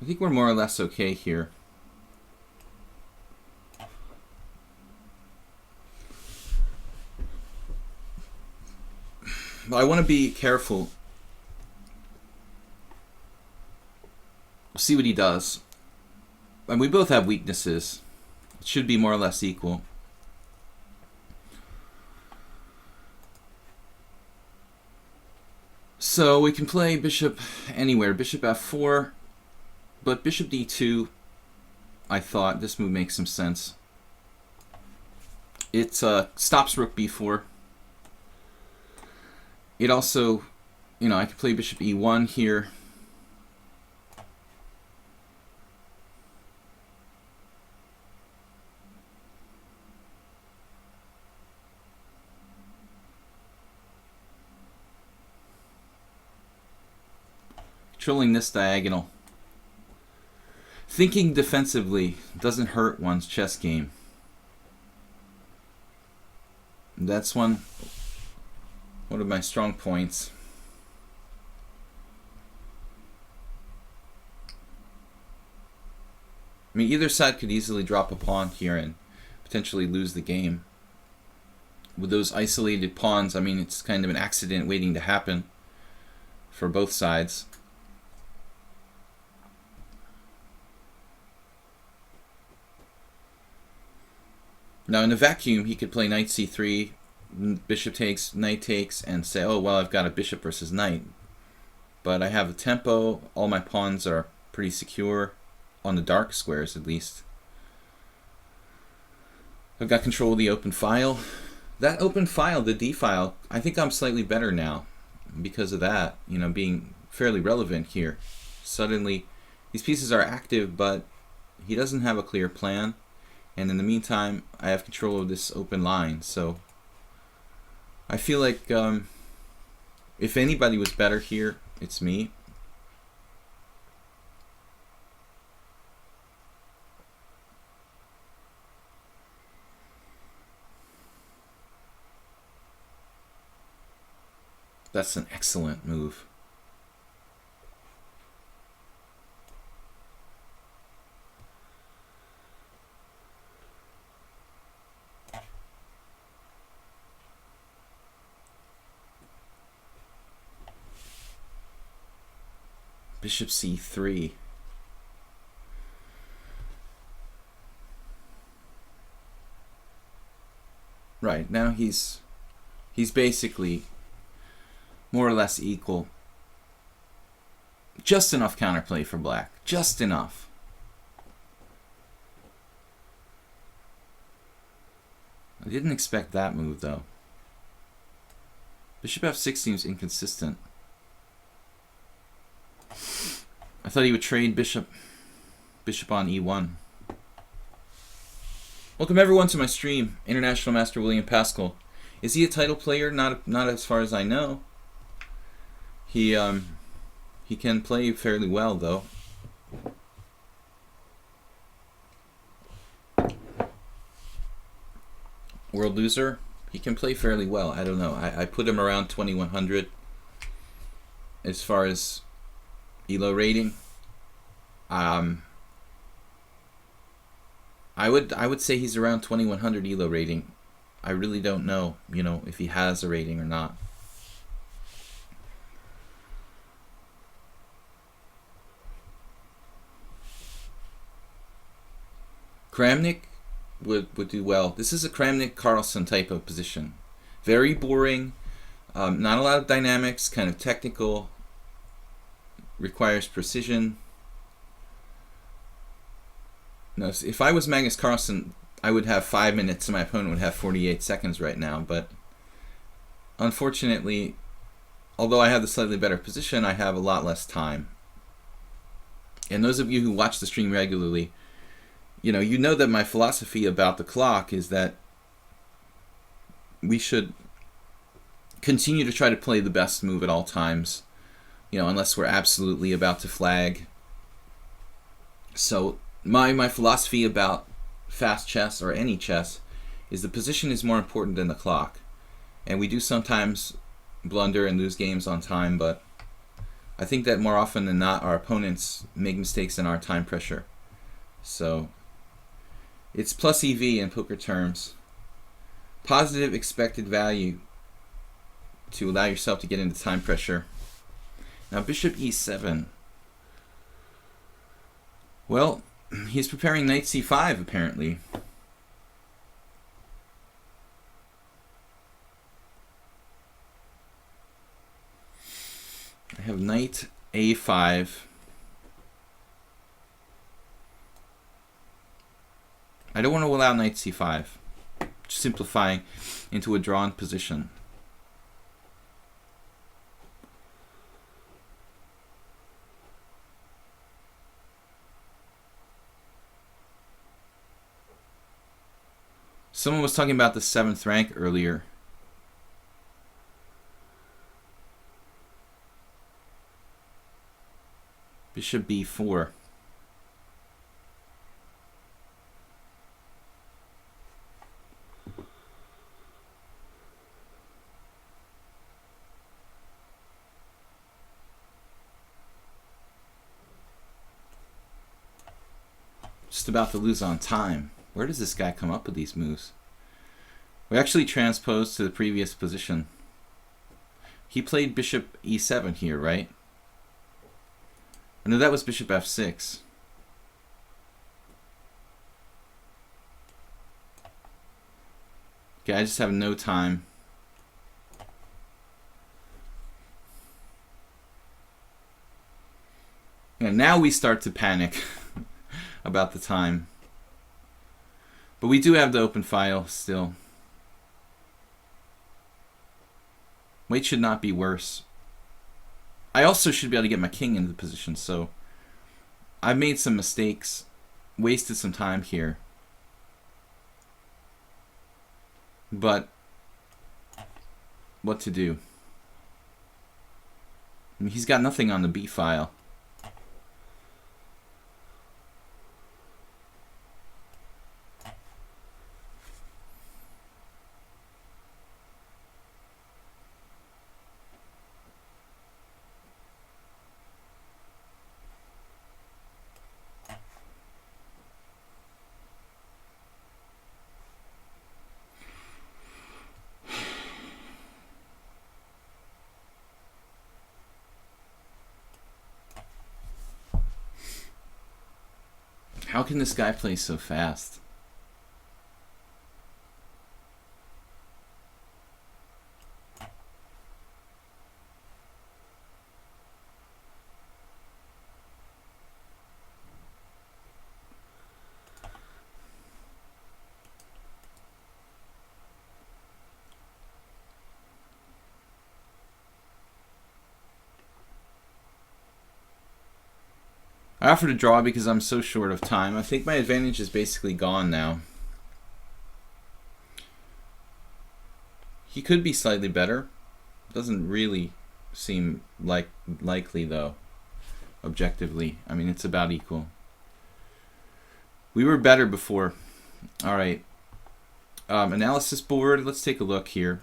I think we're more or less okay here. But I want to be careful. See what he does. And we both have weaknesses. It should be more or less equal. So we can play bishop anywhere. Bishop f4. But bishop d2, I thought this move makes some sense. It stops rook b4. It also, you know, I could play bishop e1 here. Controlling this diagonal. Thinking defensively doesn't hurt one's chess game. That's one of my strong points. I mean, either side could easily drop a pawn here and potentially lose the game. With those isolated pawns, I mean, it's kind of an accident waiting to happen for both sides. Now in a vacuum, he could play knight c3, bishop takes, knight takes, and say, oh, well, I've got a bishop versus knight. But I have a tempo, all my pawns are pretty secure, on the dark squares at least. I've got control of the open file. That open file, the D file, I think I'm slightly better now because of that, you know, being fairly relevant here. Suddenly, these pieces are active, but he doesn't have a clear plan. And in the meantime, I have control of this open line. So I feel like if anybody was better here, it's me. That's an excellent move. Bishop c3. Right, now he's basically more or less equal. Just enough counterplay for black. Just enough. I didn't expect that move, though. Bishop f6 seems inconsistent. I thought he would trade bishop on e1. Welcome everyone to my stream. International Master William Paschall. Is he a title player? Not as far as I know. He can play fairly well, though. World loser? He can play fairly well. I don't know. I put him around 2100 as far as ELO rating. I would say he's around 2100 ELO rating. I really don't know, if he has a rating or not. Kramnik would do well. This is a Kramnik-Carlsen type of position. Very boring, not a lot of dynamics, kind of technical, requires precision. No, if I was Magnus Carlsen, I would have 5 minutes and my opponent would have 48 seconds right now, but unfortunately, although I have the slightly better position, I have a lot less time. And those of you who watch the stream regularly, you know that my philosophy about the clock is that we should continue to try to play the best move at all times, unless we're absolutely about to flag. So my philosophy about fast chess or any chess is the position is more important than the clock. And we do sometimes blunder and lose games on time, but I think that more often than not our opponents make mistakes in our time pressure. So it's plus EV in poker terms. Positive expected value to allow yourself to get into time pressure. Now bishop e7. Well, he's preparing knight c5 apparently. I have knight a5. I don't want to allow knight c5. Simplifying into a drawn position. Someone was talking about the 7th rank earlier. Bishop b4. Just about to lose on time. Where does this guy come up with these moves? We actually transposed to the previous position. He played bishop e7 here, right? No, that was bishop f6. Okay, I just have no time. And now we start to panic about the time. But we do have the open file still. White should not be worse. I also should be able to get my king into the position, so I've made some mistakes, wasted some time here. But what to do? I mean, he's got nothing on the B file. How can this guy play so fast? I offered a draw because I'm so short of time. I think my advantage is basically gone now. He could be slightly better. Doesn't really seem likely though, objectively. I mean, it's about equal. We were better before. All right. Analysis board. Let's take a look here.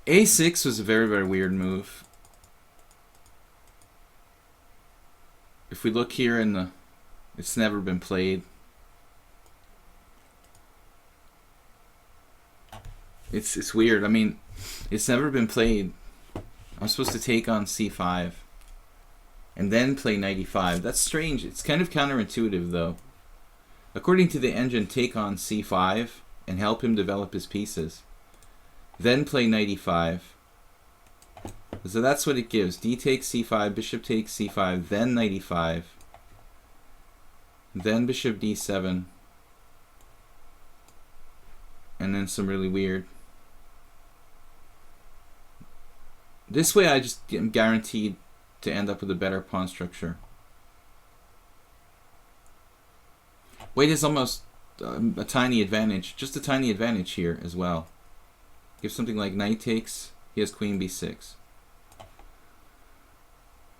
A6 was a very, very weird move. If we look here in the, it's never been played. It's weird. I mean, it's never been played. I'm supposed to take on C5 and then play knight e5. That's strange. It's kind of counterintuitive though. According to the engine, take on C5 and help him develop his pieces. Then play knight e5. So that's what it gives. D takes c5, bishop takes c5, then knight e5, then bishop d7, and then some really weird. This way I just am guaranteed to end up with a better pawn structure. White is almost a tiny advantage, just a tiny advantage here as well. If something like knight takes, he has queen b6.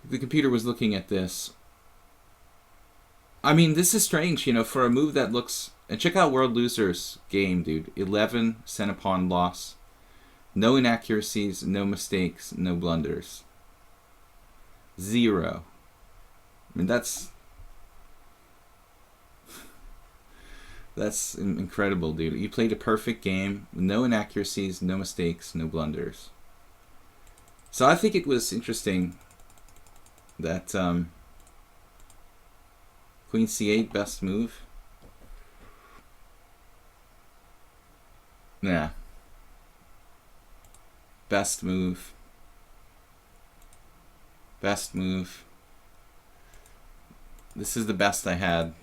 The computer was looking at this. I mean, this is strange, you know, for a move that looks... And check out World Loser's game, dude. 11 center pawn loss. No inaccuracies, no mistakes, no blunders. 0. I mean, that's incredible, dude. You played a perfect game. No inaccuracies, no mistakes, no blunders. So I think it was interesting that queen c8, best move. Yeah. Best move. Best move. This is the best I had.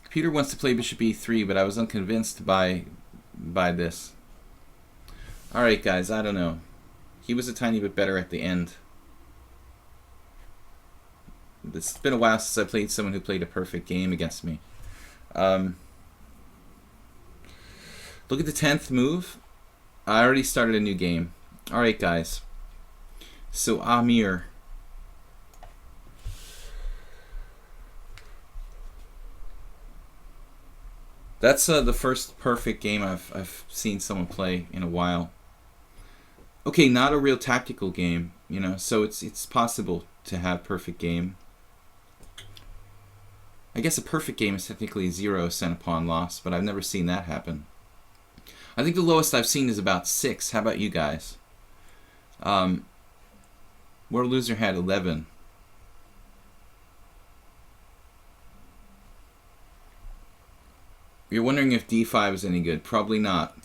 Computer wants to play bishop e3, but I was unconvinced by this. Alright guys, I don't know. He was a tiny bit better at the end. It's been a while since I played someone who played a perfect game against me. Look at the 10th move. I already started a new game. Alright guys. So Amir. That's the first perfect game I've seen someone play in a while. Okay, not a real tactical game, you know, so it's possible to have perfect game. I guess a perfect game is technically 0 center pawn loss, but I've never seen that happen. I think the lowest I've seen is about 6. How about you guys? World Loser had 11. You're wondering if d5 is any good. Probably not.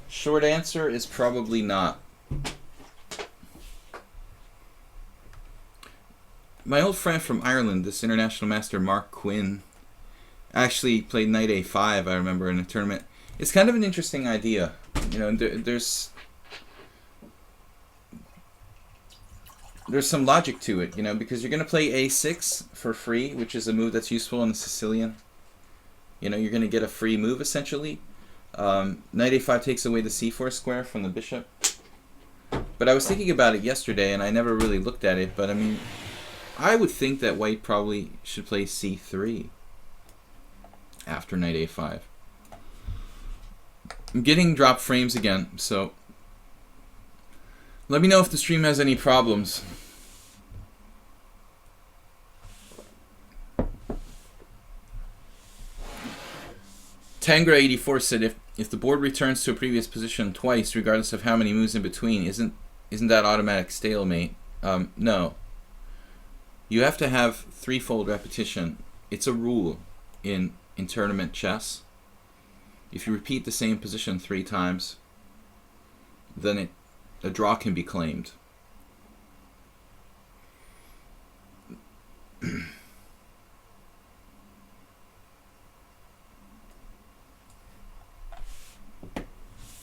Short answer is probably not. My old friend from Ireland, this international master Mark Quinn, actually played knight a5, I remember, in a tournament. It's kind of an interesting idea. You know, there's some logic to it, you know, because you're going to play a6 for free, which is a move that's useful in the Sicilian. You know, you're going to get a free move, essentially. Knight a5 takes away the c4 square from the bishop. But I was thinking about it yesterday, and I never really looked at it, but I mean, I would think that white probably should play c3 after knight a5. I'm getting drop frames again, so let me know if the stream has any problems. Tangra84 said, if the board returns to a previous position twice, regardless of how many moves in between, isn't that automatic stalemate? No. You have to have threefold repetition. It's a rule in tournament chess. If you repeat the same position 3 times, then a draw can be claimed.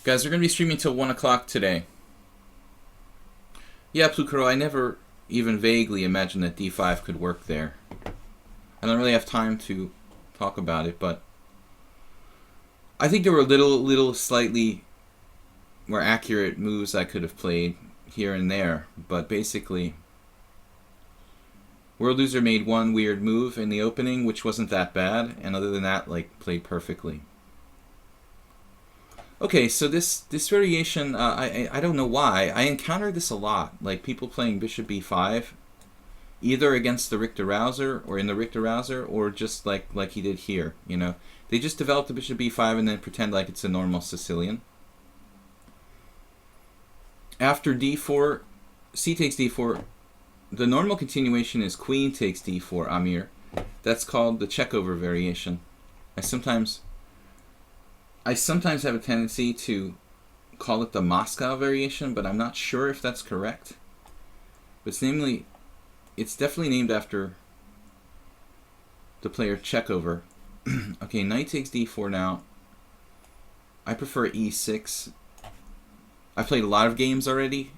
Guys, we're going to be streaming till 1 o'clock today. Yeah, Plukaro, I never even vaguely imagined that d5 could work there. I don't really have time to talk about it, but I think there were little slightly more accurate moves I could have played here and there, but basically World Loser made one weird move in the opening, which wasn't that bad, and other than that, like, played perfectly. Okay, so this variation, I don't know why. I encountered this a lot, like people playing bishop b5, either against the Richter Rouser or in the Richter Rouser, or just like he did here, you know. They just develop the bishop b5 and then pretend like it's a normal Sicilian. After d4, c takes d4, the normal continuation is queen takes d4, Amir. That's called the checkover variation. I sometimes have a tendency to call it the Moscow variation, but I'm not sure if that's correct. But it's definitely named after the player checkover. Okay, knight takes d4 now. I prefer e6. I've played a lot of games already.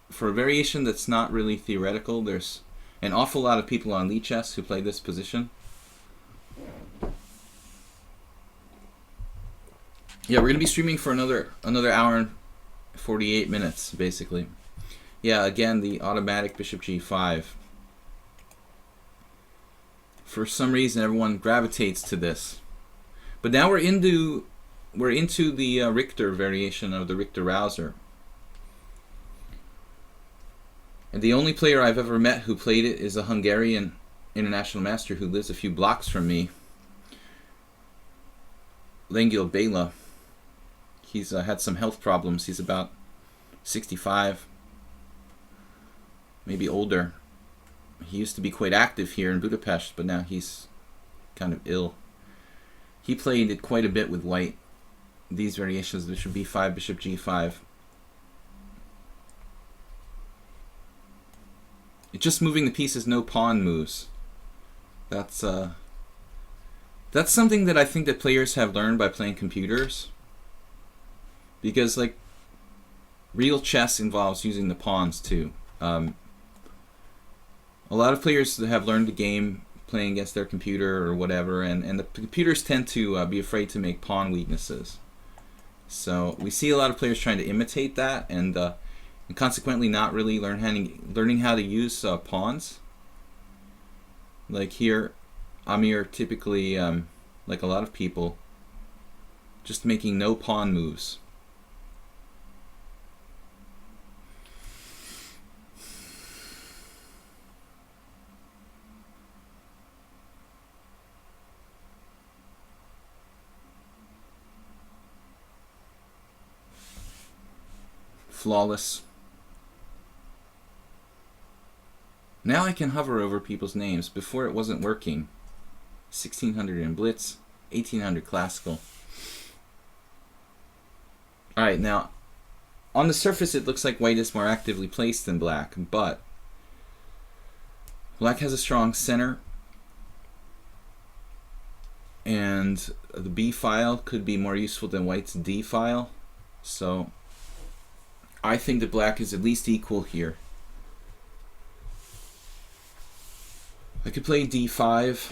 For a variation that's not really theoretical, there's an awful lot of people on lichess who play this position. Yeah, we're going to be streaming for another hour and 48 minutes, basically. Yeah, again, the automatic bishop g5. For some reason, everyone gravitates to this. But now we're into the Richter variation of the Richter Rouser. And the only player I've ever met who played it is a Hungarian international master who lives a few blocks from me, Lengil Bela. He's had some health problems. He's about 65, maybe older. He used to be quite active here in Budapest, but now he's kind of ill. He played it quite a bit with white. These variations, bishop b5, bishop g5. It's just moving the pieces, no pawn moves. That's something that I think that players have learned by playing computers. Because, like, real chess involves using the pawns too. A lot of players have learned the game playing against their computer or whatever, and the computers tend to be afraid to make pawn weaknesses. So we see a lot of players trying to imitate that, and consequently not really learning how to use pawns. Like here, Amir typically, like a lot of people, just making no pawn moves. Flawless. Now I can hover over people's names. Before it wasn't working. 1600 in Blitz, 1800 Classical. Alright, now, on the surface it looks like white is more actively placed than black, but black has a strong center, and the B file could be more useful than white's D file, so I think that black is at least equal here. I could play d5.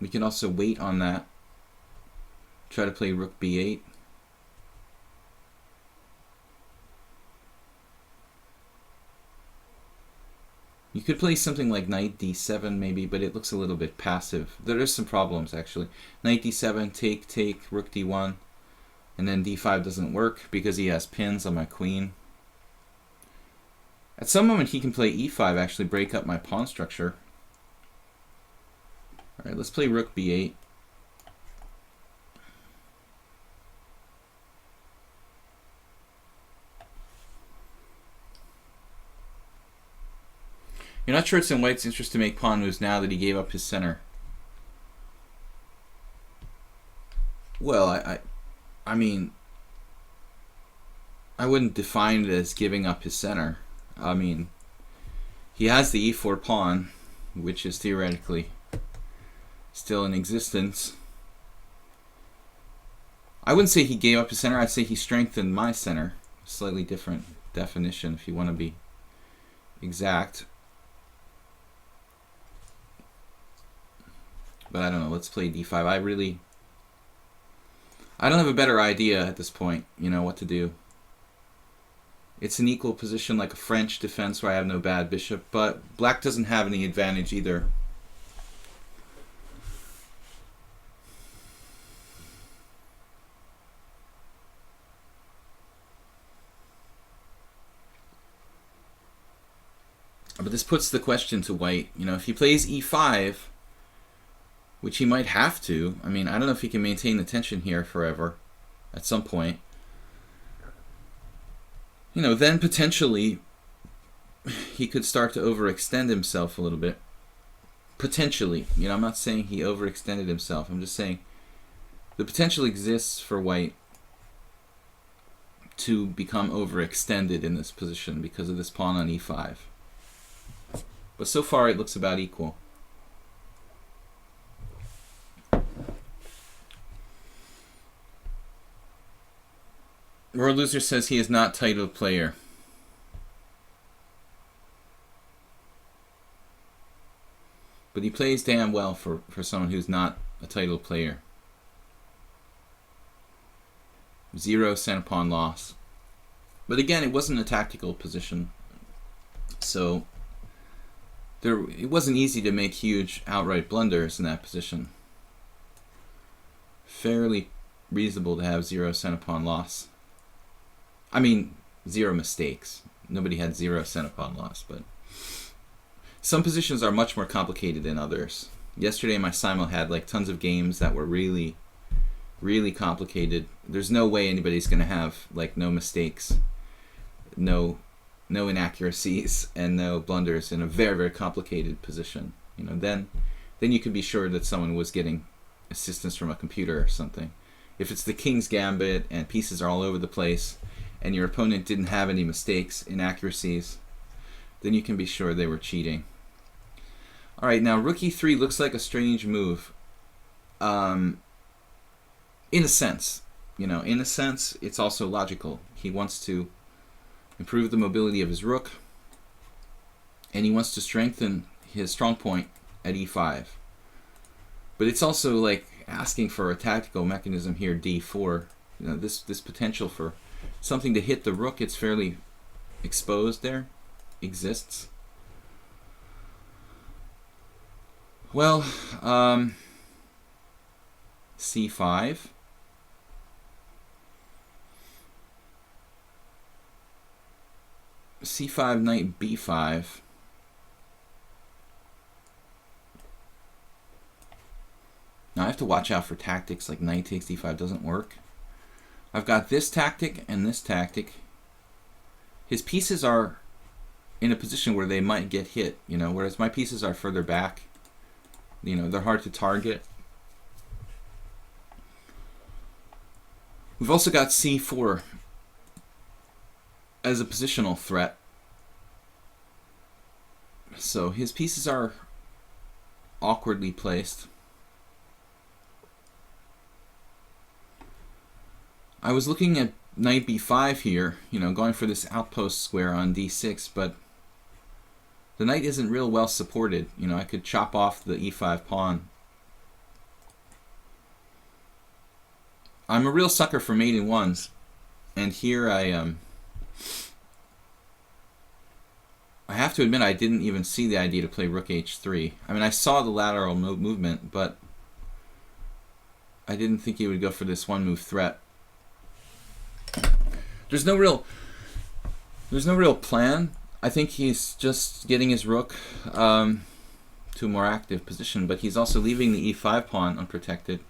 We can also wait on that. Try to play rook b8. You could play something like knight d7 maybe, but it looks a little bit passive. There are some problems actually. Knight d7, take, rook d1. And then d5 doesn't work because he has pins on my queen. At some moment he can play e5, actually break up my pawn structure. Alright, let's play rook b8. You're not sure it's in white's interest to make pawn moves now that he gave up his center. Well, I mean, I wouldn't define it as giving up his center. I mean, he has the e4 pawn, which is theoretically still in existence. I wouldn't say he gave up his center. I'd say he strengthened my center. Slightly different definition if you want to be exact. But I don't know. Let's play d5. I don't have a better idea at this point, you know, what to do. It's an equal position like a French defense where I have no bad bishop, but black doesn't have any advantage either. But this puts the question to white. You know, if he plays e5, which he might have to, I mean, I don't know if he can maintain the tension here forever at some point. You know, then potentially he could start to overextend himself a little bit. Potentially. You know, I'm not saying he overextended himself. I'm just saying the potential exists for white to become overextended in this position because of this pawn on e5. But so far it looks about equal. World Loser says he is not titled player. But he plays damn well for someone who's not a titled player. 0 center pawn loss. But again, it wasn't a tactical position. So it wasn't easy to make huge outright blunders in that position. Fairly reasonable to have 0 center pawn loss. I mean, 0 mistakes. Nobody had 0 center pawn loss, but some positions are much more complicated than others. Yesterday my simul had like tons of games that were really, really complicated. There's no way anybody's going to have like no mistakes, no inaccuracies, and no blunders in a very, very complicated position. You know, then you can be sure that someone was getting assistance from a computer or something. If it's the King's Gambit and pieces are all over the place, and your opponent didn't have any mistakes, inaccuracies, then you can be sure they were cheating. Alright, now rook e3 looks like a strange move. In a sense. You know, in a sense, it's also logical. He wants to improve the mobility of his rook, and he wants to strengthen his strong point at e5. But it's also like asking for a tactical mechanism here, d4. You know, this potential for something to hit the rook, it's fairly exposed there, exists. Well, c5. c5, knight b5. Now I have to watch out for tactics like knight takes d5 doesn't work. I've got this tactic and this tactic. His pieces are in a position where they might get hit, you know, whereas my pieces are further back. You know, they're hard to target. We've also got c4 as a positional threat. So his pieces are awkwardly placed. I was looking at knight b5 here, you know, going for this outpost square on d6, but the knight isn't real well supported. You know, I could chop off the e5 pawn. I'm a real sucker for mate in ones, and here I have to admit I didn't even see the idea to play rook h3. I mean, I saw the lateral movement, but I didn't think he would go for this one move threat. There's no real plan. I think he's just getting his rook to a more active position, but he's also leaving the e5 pawn unprotected.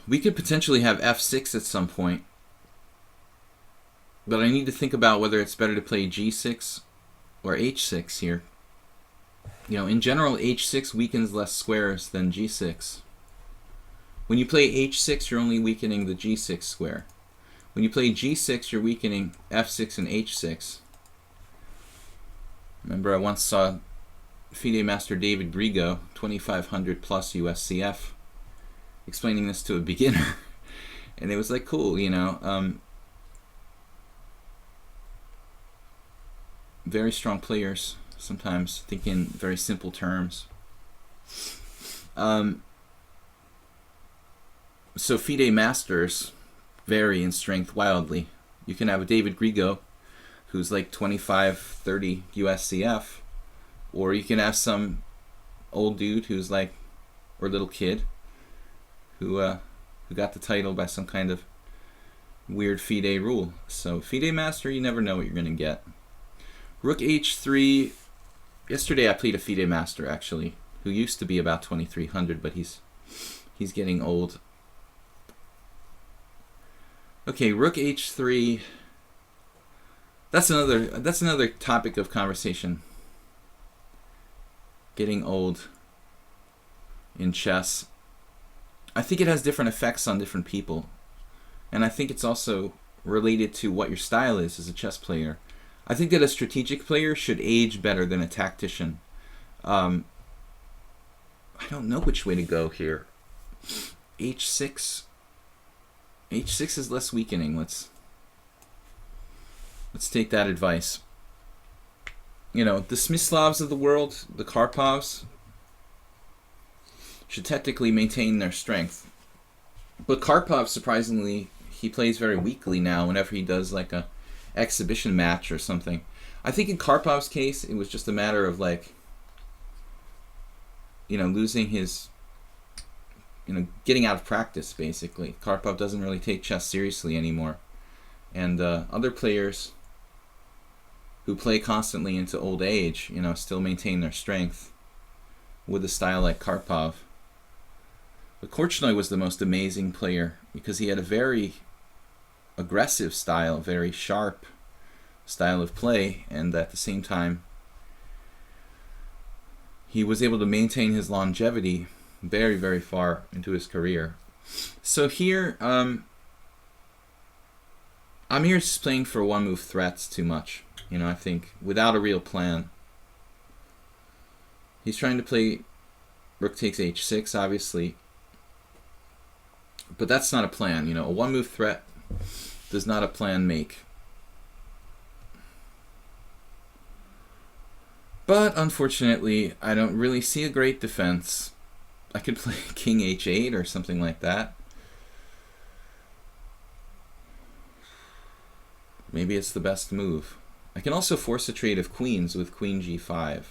We could potentially have f6 at some point, but I need to think about whether it's better to play g6 or h6 here. You know, in general, h6 weakens less squares than g6. When you play h6, you're only weakening the g6 square. When you play g6, you're weakening f6 and h6. Remember, I once saw FIDE Master David Grigo, 2500 plus USCF, explaining this to a beginner. And it was like, cool, you know. Very strong players, sometimes think in very simple terms. So FIDE Masters vary in strength wildly. You can have a David Grigo who's like 25, 30 USCF, or you can have some old dude who's like, or little kid who got the title by some kind of weird FIDE rule. So FIDE Master, you never know what you're going to get. Rook H3. Yesterday I played a FIDE Master, actually, who used to be about 2300, but he's getting old. Okay, Rook H3. That's another topic of conversation. Getting old in chess. I think it has different effects on different people. And I think it's also related to what your style is as a chess player. I think that a strategic player should age better than a tactician. I don't know which way to go here. H6. H6 is less weakening. Let's take that advice. You know, the Smyslavs of the world, the Karpovs, should technically maintain their strength. But Karpov, surprisingly, he plays very weakly now whenever he does like a exhibition match or something. I think in Karpov's case, it was just a matter of like, you know, losing his, you know, getting out of practice, basically. Karpov doesn't really take chess seriously anymore. And other players who play constantly into old age, you know, still maintain their strength with a style like Karpov. But Korchnoi was the most amazing player because he had a very aggressive style, very sharp style of play, and at the same time he was able to maintain his longevity very, very far into his career. So here, Amir is playing for one-move threats too much. You know, I think without a real plan. He's trying to play rook takes h6, obviously, but that's not a plan. You know, a one-move threat does not a plan make. But unfortunately, I don't really see a great defense. I could play king h8 or something like that. Maybe it's the best move. I can also force a trade of queens with queen g5.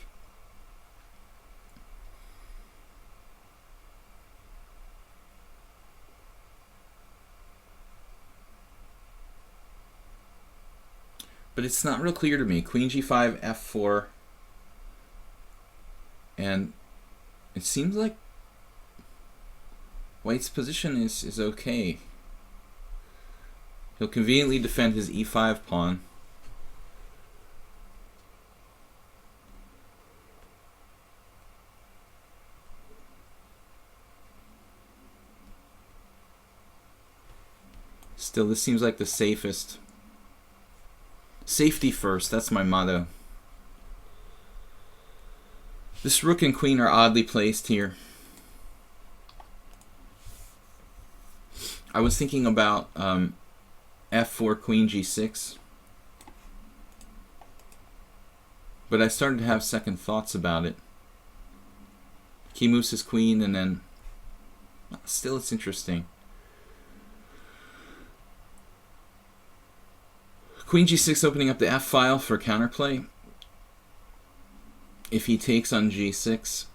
But it's not real clear to me. Queen g5, f4. And it seems like White's position is okay. He'll conveniently defend his e5 pawn. Still, this seems like the safest. Safety first, that's my motto. This rook and queen are oddly placed here. I was thinking about f4, queen g6. But I started to have second thoughts about it. He moves his queen and then... Still, it's interesting. Queen g6 opening up the f file for counterplay. If he takes on g6,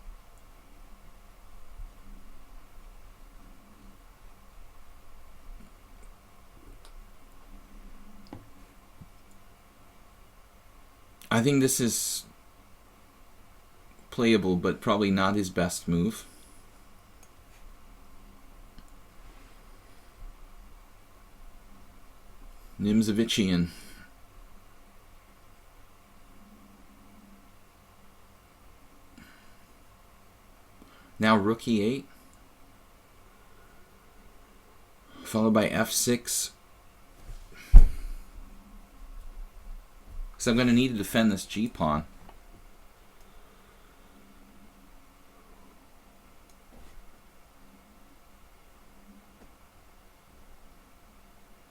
I think this is playable, but probably not his best move. Nimzovician. Now rook e8, followed by f6. Because I'm going to need to defend this g pawn.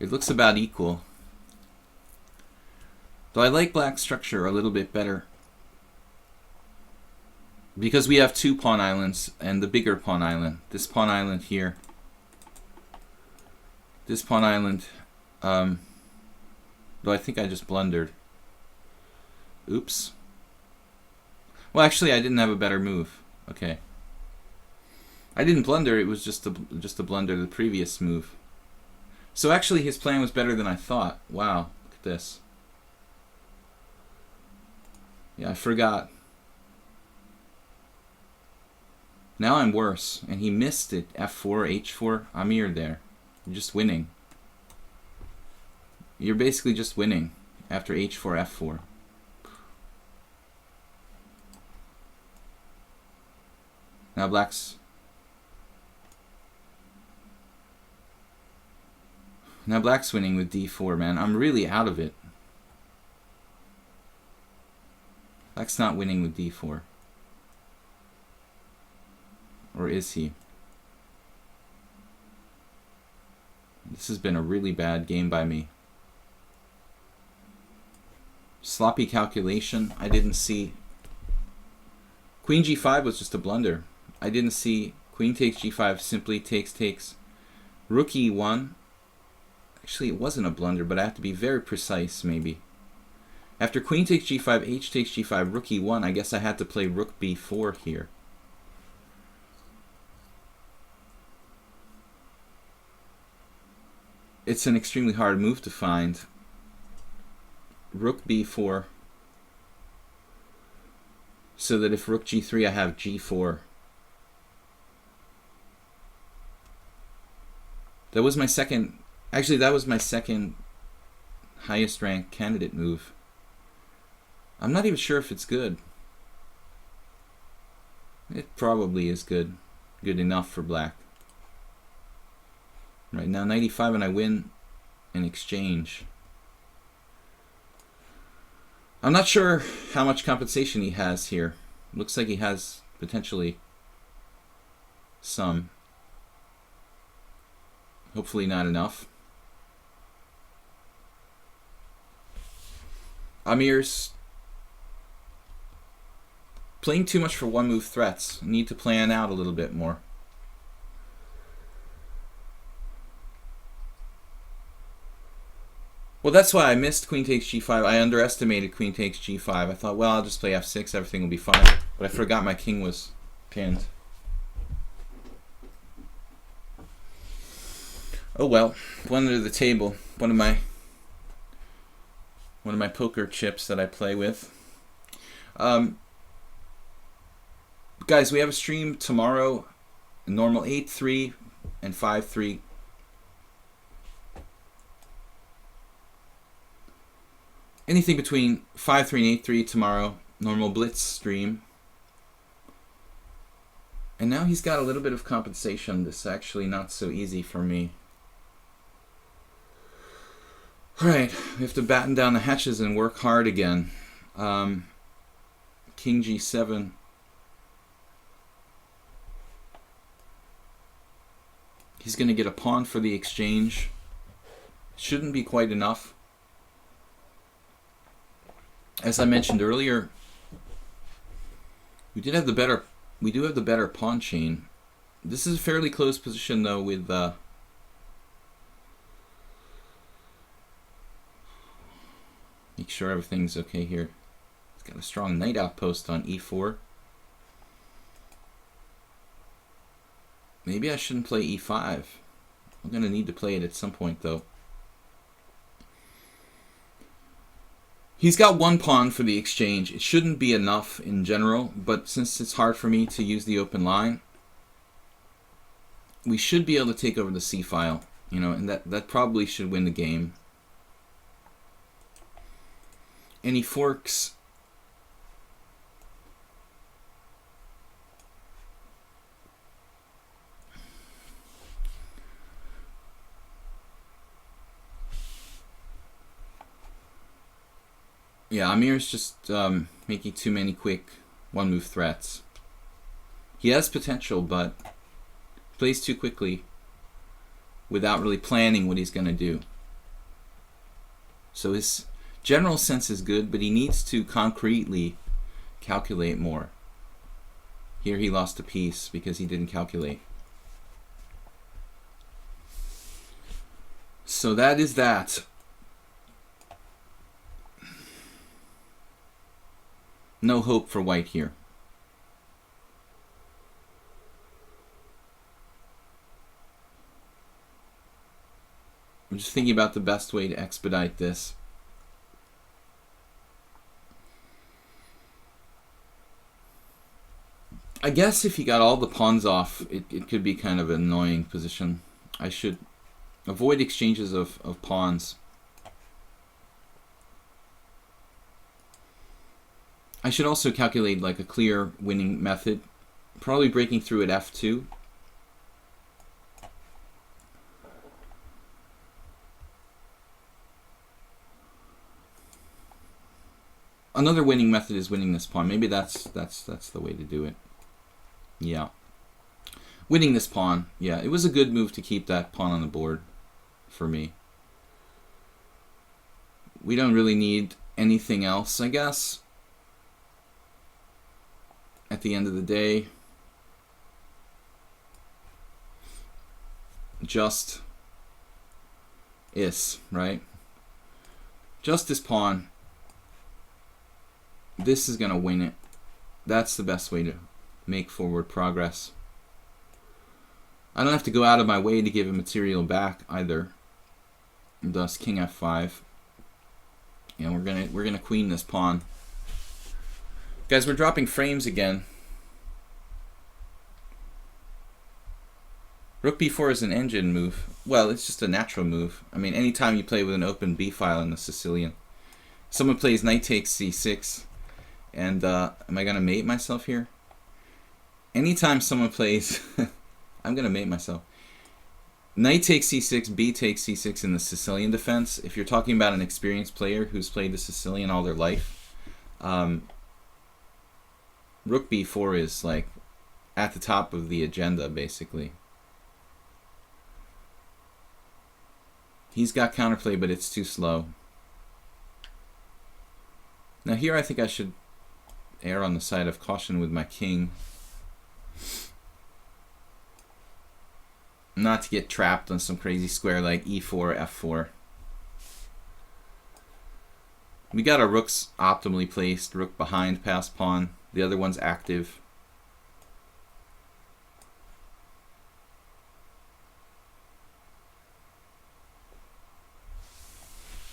It looks about equal. Though I like black's structure a little bit better. Because we have 2 pawn islands and the bigger pawn island. This pawn island here. This pawn island. Though I think I just blundered. Oops. Well, actually, I didn't have a better move. Okay. I didn't blunder. It was just a blunder the previous move. So actually, his plan was better than I thought. Wow. Look at this. Yeah, I forgot. Now I'm worse. And he missed it. F4, H4. Amir there. You're just winning. You're basically just winning after H4, F4. Now black's winning with D4, man. I'm really out of it. Black's not winning with D4. Or is he? This has been a really bad game by me. Sloppy calculation. I didn't see. Queen G5 was just a blunder. I didn't see queen takes G5, simply takes. Rook E1. Actually, it wasn't a blunder, but I have to be very precise, maybe. After queen takes G5, H takes G5, Rook E1, I guess I had to play Rook B4 here. It's an extremely hard move to find. Rook B4. So that if Rook G3, I have G4. That was my second, actually that was my second highest ranked candidate move. I'm not even sure if it's good. It probably is good. Good enough for black. Right now 95 and I win in exchange. I'm not sure how much compensation he has here. Looks like he has potentially some. Hopefully not enough. Amir's playing too much for one move threats. Need to plan out a little bit more. Well, that's why I missed queen takes G5. I underestimated queen takes G5. I thought, well, I'll just play F6, everything will be fine. But I forgot my king was pinned. Oh well, one under the table. One of my poker chips that I play with. Guys, we have a stream tomorrow. Normal 8-3 and 5-3. Anything between 5-3 and 8-3 tomorrow. Normal blitz stream. And now he's got a little bit of compensation. This is actually not so easy for me. Alright, we have to batten down the hatches and work hard again. King G7. He's going to get a pawn for the exchange. Shouldn't be quite enough. As I mentioned earlier, we do have the better pawn chain. This is a fairly close position though with make sure everything's okay here. It's got a strong knight outpost on E4. Maybe I shouldn't play E5. I'm going to need to play it at some point though. He's got one pawn for the exchange. It shouldn't be enough in general, but since it's hard for me to use the open line, we should be able to take over the C file, you know, and that probably should win the game. And he forks. Yeah, Amir's just making too many quick one-move threats. He has potential, but plays too quickly without really planning what he's going to do. So his general sense is good, but he needs to concretely calculate more. Here he lost a piece because he didn't calculate. So that is that. No hope for white here. I'm just thinking about the best way to expedite this. I guess if he got all the pawns off, it could be kind of an annoying position. I should avoid exchanges of pawns. I should also calculate like a clear winning method, probably breaking through at f2. Another winning method is winning this pawn. Maybe that's the way to do it. Yeah. Winning this pawn. Yeah, it was a good move to keep that pawn on the board for me. We don't really need anything else, I guess. At the end of the day, just is, right? Just this pawn. This is going to win it. That's the best way to make forward progress. I don't have to go out of my way to give a material back either. Thus king f5. And we're gonna queen this pawn. Guys, we're dropping frames again. Rook b4 is an engine move. Well, it's just a natural move. I mean, anytime you play with an open b file in the Sicilian. Someone plays knight takes c6. And am I gonna mate myself here? Anytime someone plays, I'm gonna mate myself. Knight takes c6, b takes c6 in the Sicilian defense. If you're talking about an experienced player who's played the Sicilian all their life, Rook b4 is like at the top of the agenda, basically. He's got counterplay, but it's too slow. Now here I think I should err on the side of caution with my king. Not to get trapped on some crazy square like e4, f4. We got our rooks optimally placed. Rook behind passed pawn. The other one's active.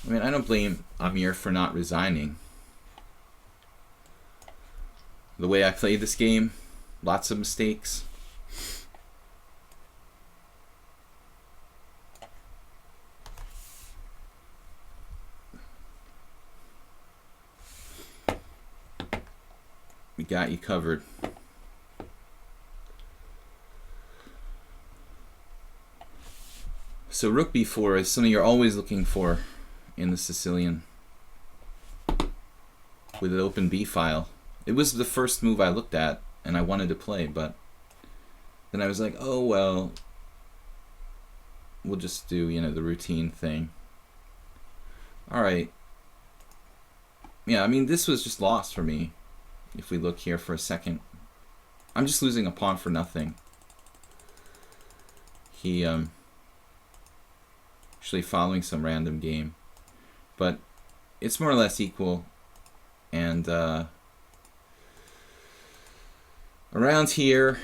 I mean, I don't blame Amir for not resigning. The way I played this game, lots of mistakes. We got you covered. So Rook b4 is something you're always looking for in the Sicilian with an open b file. It was the first move I looked at and I wanted to play, but then I was like, oh well, we'll just do, you know, the routine thing. Alright. Yeah, I mean, this was just lost for me. If we look here for a second, I'm just losing a pawn for nothing. He actually following some random game, but it's more or less equal. And around here,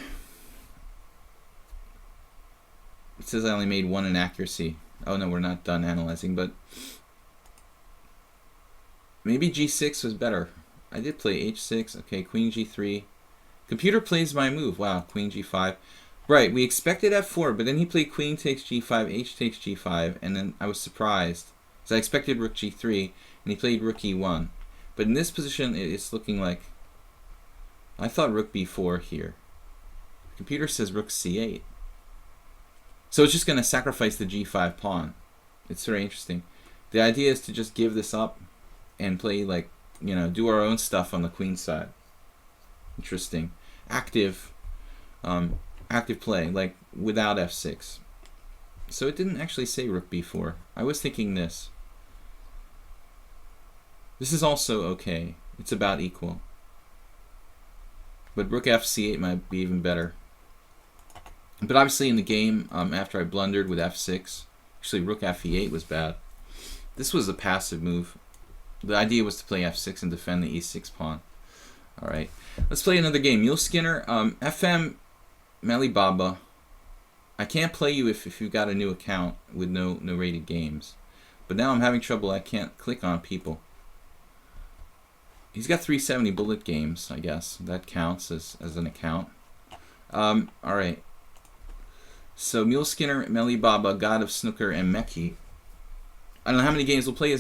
it says I only made one inaccuracy. Oh no, we're not done analyzing, but maybe g6 was better. I did play h6. Okay, queen g3. Computer plays my move. Wow, queen g5. Right, we expected f4, but then he played queen takes g5, h takes g5, and then I was surprised. So I expected rook g3, and he played rook e1. But in this position, it's looking like... I thought rook b4 here. The computer says rook c8. So it's just going to sacrifice the g5 pawn. It's very interesting. The idea is to just give this up and play, like, you know, do our own stuff on the queen side. Interesting. Active play, like without f6. So it didn't actually say rook b4. I was thinking this. This is also okay. It's about equal. But rook f8 might be even better. But obviously in the game, after I blundered with f6, actually rook fe8 was bad. This was a passive move. The idea was to play f6 and defend the e6 pawn. Alright, let's play another game. Mule Skinner, FM Malibaba. I can't play you if you've got a new account with no rated games. But now I'm having trouble. I can't click on people. He's got 370 bullet games, I guess. That counts as an account. Alright. So Mule Skinner, Melibaba, God of Snooker, and Meki. I don't know how many games we'll play as